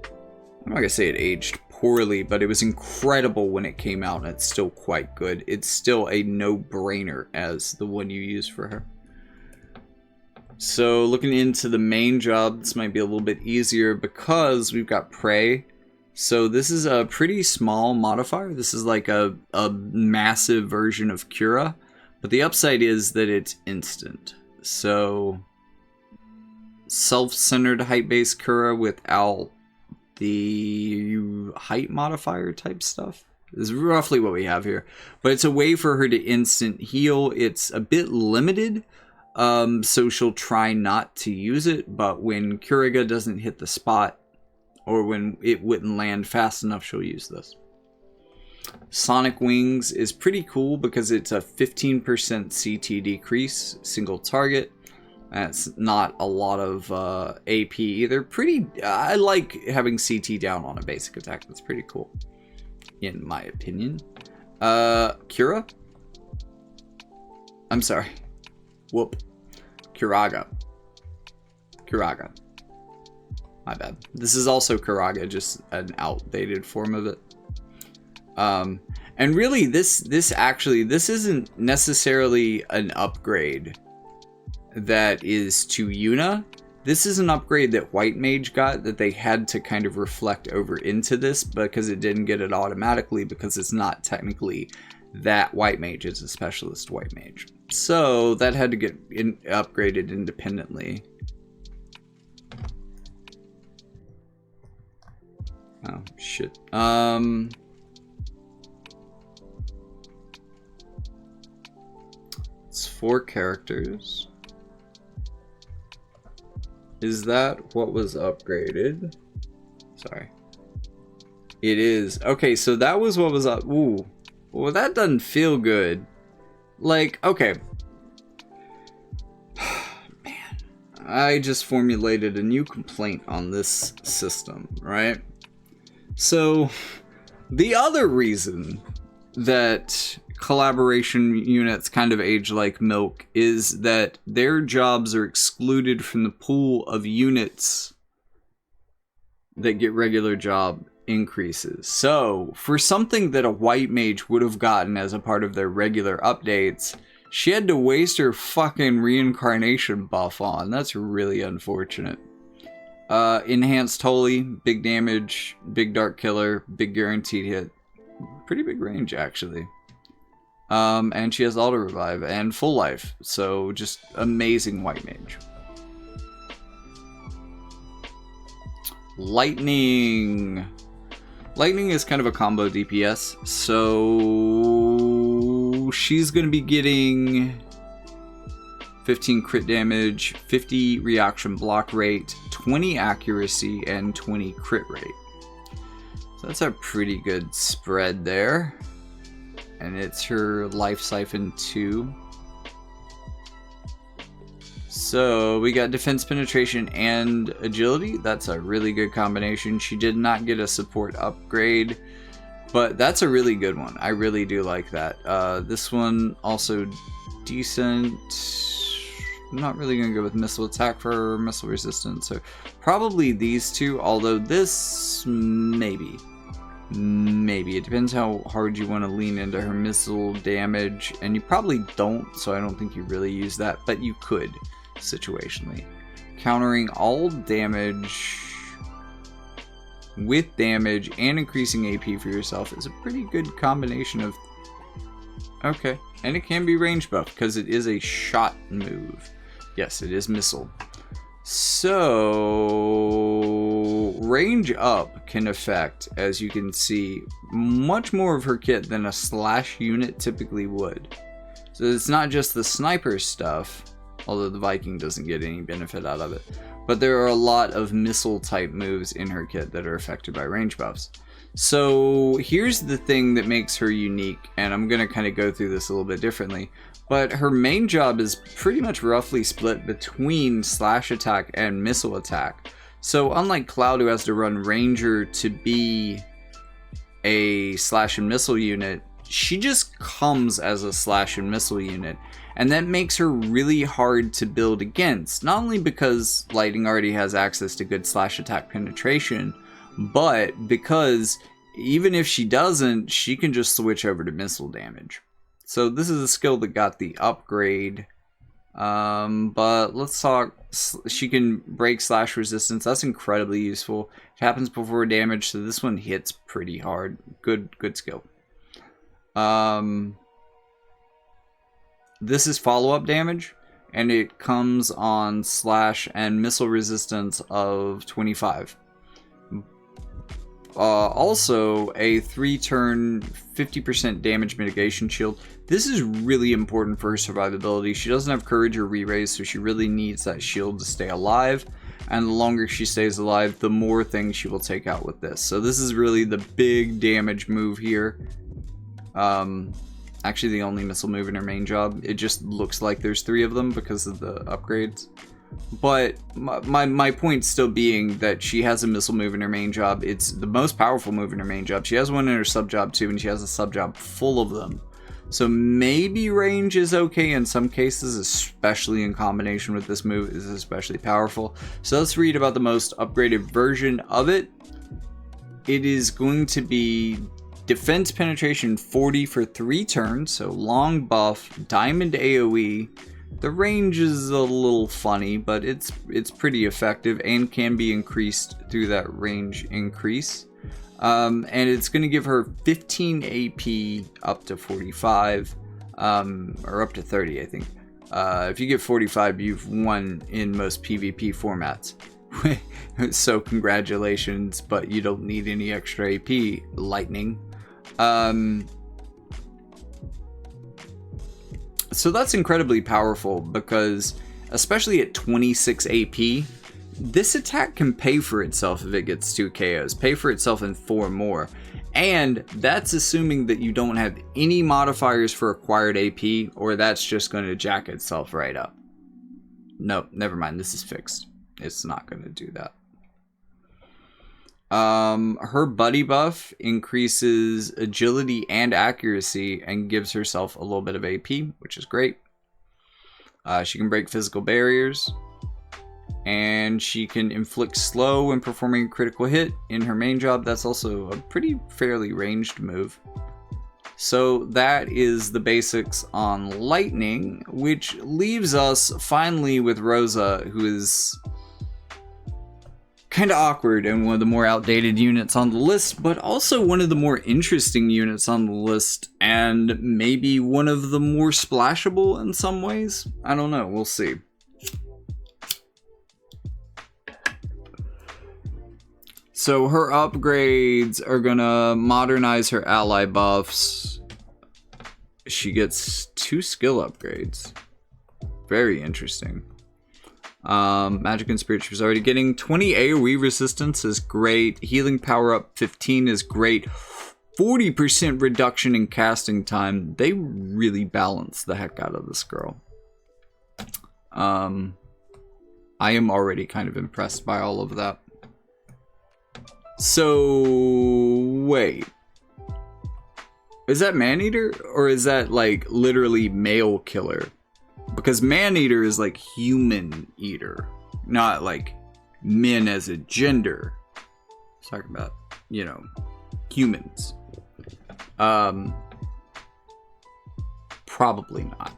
I'm not gonna say it aged poorly, but it was incredible when it came out, and it's still quite good. It's still a no-brainer as the one you use for her. So looking into the main job, this might be a little bit easier because we've got Prey. So this is a pretty small modifier. This is like a massive version of Cura, but the upside is that it's instant. So self-centered height-based Cura without the height modifier type stuff is roughly what we have here. But it's a way for her to instant heal. It's a bit limited, so she'll try not to use it, but when Curiga doesn't hit the spot, or when it wouldn't land fast enough, she'll use this. Sonic Wings is pretty cool because it's a 15% CT decrease, single target. That's not a lot of AP either. I like having CT down on a basic attack. That's pretty cool, in my opinion. Cura? I'm sorry. Whoop. Curaga. My bad. This is also Curaga, just an outdated form of it. And really, this isn't necessarily an upgrade that is to Yuna. This is an upgrade that White Mage got that they had to kind of reflect over into this because it didn't get it automatically because it's not technically that White Mage, it's a specialist White Mage. So that had to get upgraded independently. Oh, shit. It's 4 characters. Is that what was upgraded? Sorry. It is. Okay, so that was what was up. Ooh. Well, that doesn't feel good. Like, okay. Man. I just formulated a new complaint on this system, right? So, the other reason that collaboration units kind of age like milk is that their jobs are excluded from the pool of units that get regular job increases. So for something that a White Mage would have gotten as a part of their regular updates, she had to waste her fucking reincarnation buff on. That's really unfortunate. Enhanced Holy, big damage, big dark killer, big guaranteed hit. Pretty big range actually. And she has auto revive and full life, so just amazing White Mage. Lightning. Lightning is kind of a combo DPS, so she's going to be getting 15 crit damage, 50 reaction block rate, 20 accuracy, and 20 crit rate. So that's a pretty good spread there. And it's her Life Siphon 2. So we got defense penetration and agility. That's a really good combination. She did not get a support upgrade, but that's a really good one. I really do like that. This one also decent. I'm not really going to go with missile attack for missile resistance. So probably these two, although this maybe. It depends how hard you want to lean into her missile damage, and you probably don't, so I don't think you really use that, but you could situationally. Countering all damage with damage and increasing AP for yourself is a pretty good combination of... Okay, and it can be range buff because it is a shot move. Yes, it is missile. So, range up can affect, as you can see, much more of her kit than a slash unit typically would. So it's not just the sniper stuff, although the Viking doesn't get any benefit out of it, but there are a lot of missile type moves in her kit that are affected by range buffs. So here's the thing that makes her unique, and I'm going to kind of go through this a little bit differently. But her main job is pretty much roughly split between slash attack and missile attack. So unlike Cloud, who has to run Ranger to be a slash and missile unit, she just comes as a slash and missile unit. And that makes her really hard to build against. Not only because lightning already has access to good slash attack penetration, but because even if she doesn't, she can just switch over to missile damage. So this is a skill that got the upgrade. But let's talk. She can break slash resistance. That's incredibly useful. It happens before damage, so this one hits pretty hard. Good skill. This is follow-up damage, and it comes on slash and missile resistance of 25. Also, a 3-turn 50% damage mitigation shield. This is really important for her survivability. She doesn't have courage or re-raise, so she really needs that shield to stay alive. And the longer she stays alive, the more things she will take out with this. So this is really the big damage move here. Actually, the only missile move in her main job. It just looks like there's 3 of them because of the upgrades. But my point still being that she has a missile move in her main job. It's the most powerful move in her main job. She has one in her sub job too, and she has a sub job full of them. So maybe range is okay in some cases, especially in combination with this move is especially powerful. So let's read about the most upgraded version of it. It is going to be defense penetration 40 for 3 turns, so long buff, diamond AoE. The range is a little funny, but it's pretty effective and can be increased through that range increase. And it's going to give her 15 AP up to 45, or up to 30, I think. If you get 45, you've won in most PvP formats. So congratulations, but you don't need any extra AP, lightning. So that's incredibly powerful because, especially at 26 AP, this attack can pay for itself if it gets 2 KOs, pay for itself in 4 more. And that's assuming that you don't have any modifiers for acquired AP, or that's just going to jack itself right up. Nope, never mind, this is fixed. It's not going to do that. Her buddy buff increases agility and accuracy and gives herself a little bit of AP, which is great. She can break physical barriers, and she can inflict slow when performing a critical hit in her main job. That's also a pretty fairly ranged move. So that is the basics on lightning, which leaves us finally with Rosa, who is kind of awkward and one of the more outdated units on the list, but also one of the more interesting units on the list, and maybe one of the more splashable in some ways. I don't know, we'll see. So her upgrades are gonna modernize her ally buffs. She gets 2 skill upgrades. Very interesting. Magic and Spirit she's already getting. 20 AoE resistance is great. Healing power up 15 is great. 40% reduction in casting time. They really balance the heck out of this girl. I am already kind of impressed by all of that. So wait. Is that Maneater? Or is that like literally male killer? Because Maneater is like human eater, not like men as a gender. Talking about, you know, humans. Probably not.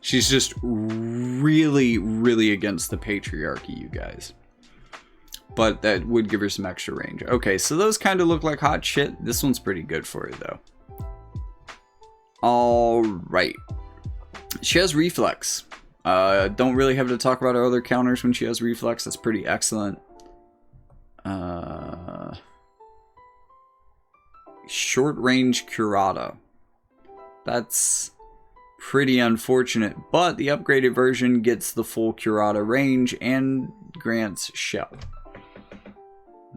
She's just really, really against the patriarchy, you guys. But that would give her some extra range. Okay, so those kind of look like hot shit. This one's pretty good for her, though. Alright. She has reflex. Don't really have to talk about her other counters when she has reflex. That's pretty excellent. Short range Curata. That's pretty unfortunate, but the upgraded version gets the full Curata range and grants Shell.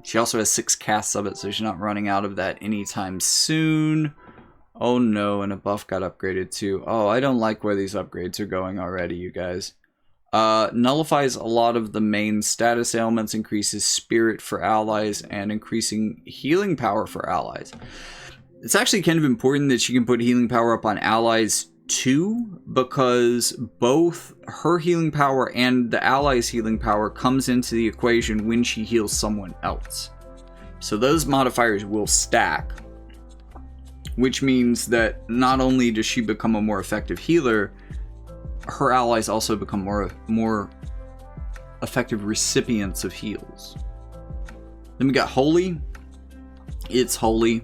She also has 6 casts of it, so she's not running out of that anytime soon. Oh no, and a buff got upgraded too. Oh, I don't like where these upgrades are going already, you guys. Nullifies a lot of the main status ailments, increases spirit for allies, and increasing healing power for allies. It's actually kind of important that she can put healing power up on allies 2 because both her healing power and the ally's healing power comes into the equation when she heals someone else. So those modifiers will stack, which means that not only does she become a more effective healer, her allies also become more effective recipients of heals. Then we got Holy. It's Holy.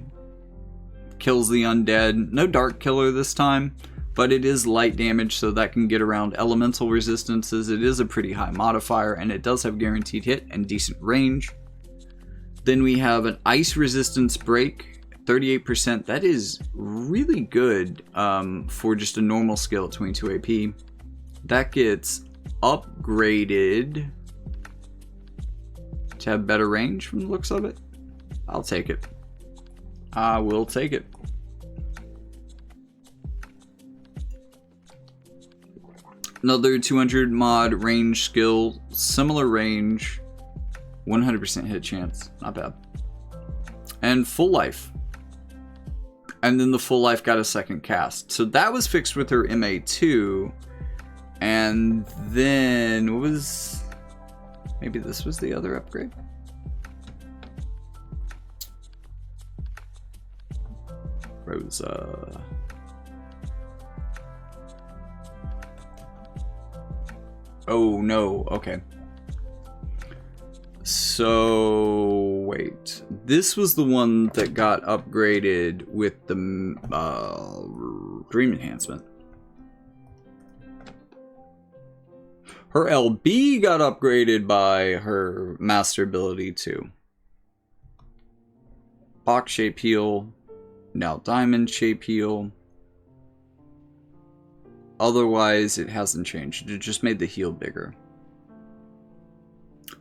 Kills the undead. No dark killer this time, but it is light damage, so that can get around elemental resistances. It is a pretty high modifier, and it does have guaranteed hit and decent range. Then we have an ice resistance break, 38%. That is really good for just a normal skill at 22 AP. That gets upgraded to have better range from the looks of it. I'll take it. I will take it. Another 200 mod range skill, similar range, 100% hit chance, not bad. And full life. And then the full life got a second cast. So that was fixed with her MA2. And then, what was, maybe this was the other upgrade? Rosa. Oh no, okay. So, wait. This was the one that got upgraded with the Dream Enhancement. Her LB got upgraded by her Master ability too. Box shape heal. Now diamond shape heal. Otherwise, it hasn't changed. It just made the heal bigger.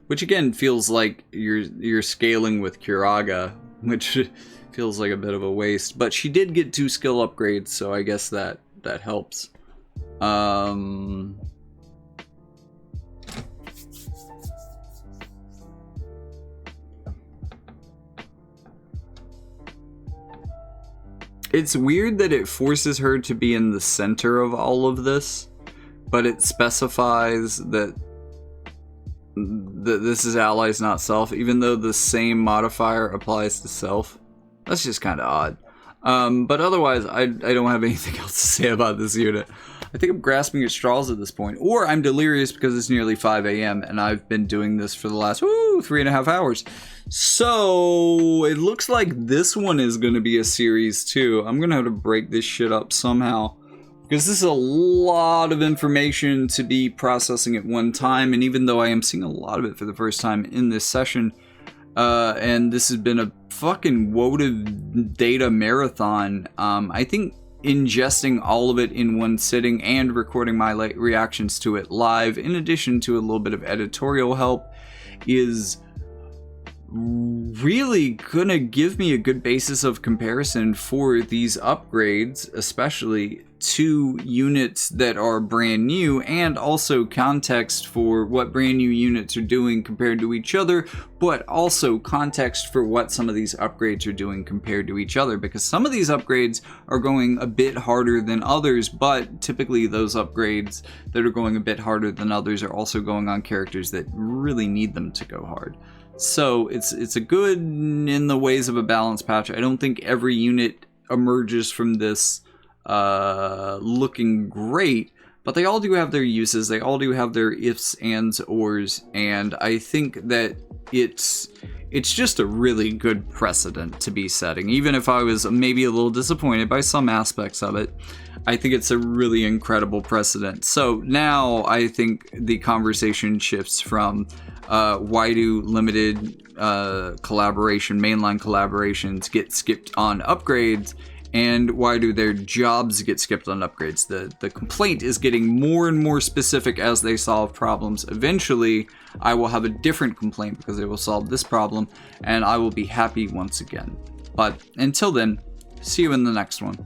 Which again feels like you're scaling with Curaga, which feels like a bit of a waste. But she did get 2 skill upgrades, so I guess that helps. It's weird that it forces her to be in the center of all of this, but it specifies that this is allies, not self, even though the same modifier applies to self. That's just kind of odd. But otherwise, I don't have anything else to say about this unit. I think I'm grasping at straws at this point, or I'm delirious because it's nearly 5 AM and I've been doing this for the last 3.5 hours. So it looks like this one is going to be a series too. I'm going to have to break this shit up somehow, because this is a lot of information to be processing at one time. And even though I am seeing a lot of it for the first time in this session, and this has been a fucking wotv data marathon, I think ingesting all of it in one sitting and recording my reactions to it live, in addition to a little bit of editorial help, is really gonna give me a good basis of comparison for these upgrades, especially to units that are brand new, and also context for what brand new units are doing compared to each other, but also context for what some of these upgrades are doing compared to each other, because some of these upgrades are going a bit harder than others, but typically those upgrades that are going a bit harder than others are also going on characters that really need them to go hard. So it's a good in the ways of a balanced patch. I don't think every unit emerges from this looking great, but they all do have their uses. They all do have their ifs, ands, ors, and I think that it's just a really good precedent to be setting. Even if I was maybe a little disappointed by some aspects of it, I think it's a really incredible precedent. So now I think the conversation shifts from why do limited collaboration, mainline collaborations get skipped on upgrades, and why do their jobs get skipped on upgrades? The complaint is getting more and more specific as they solve problems. Eventually, I will have a different complaint because they will solve this problem, and I will be happy once again. But until then, see you in the next one.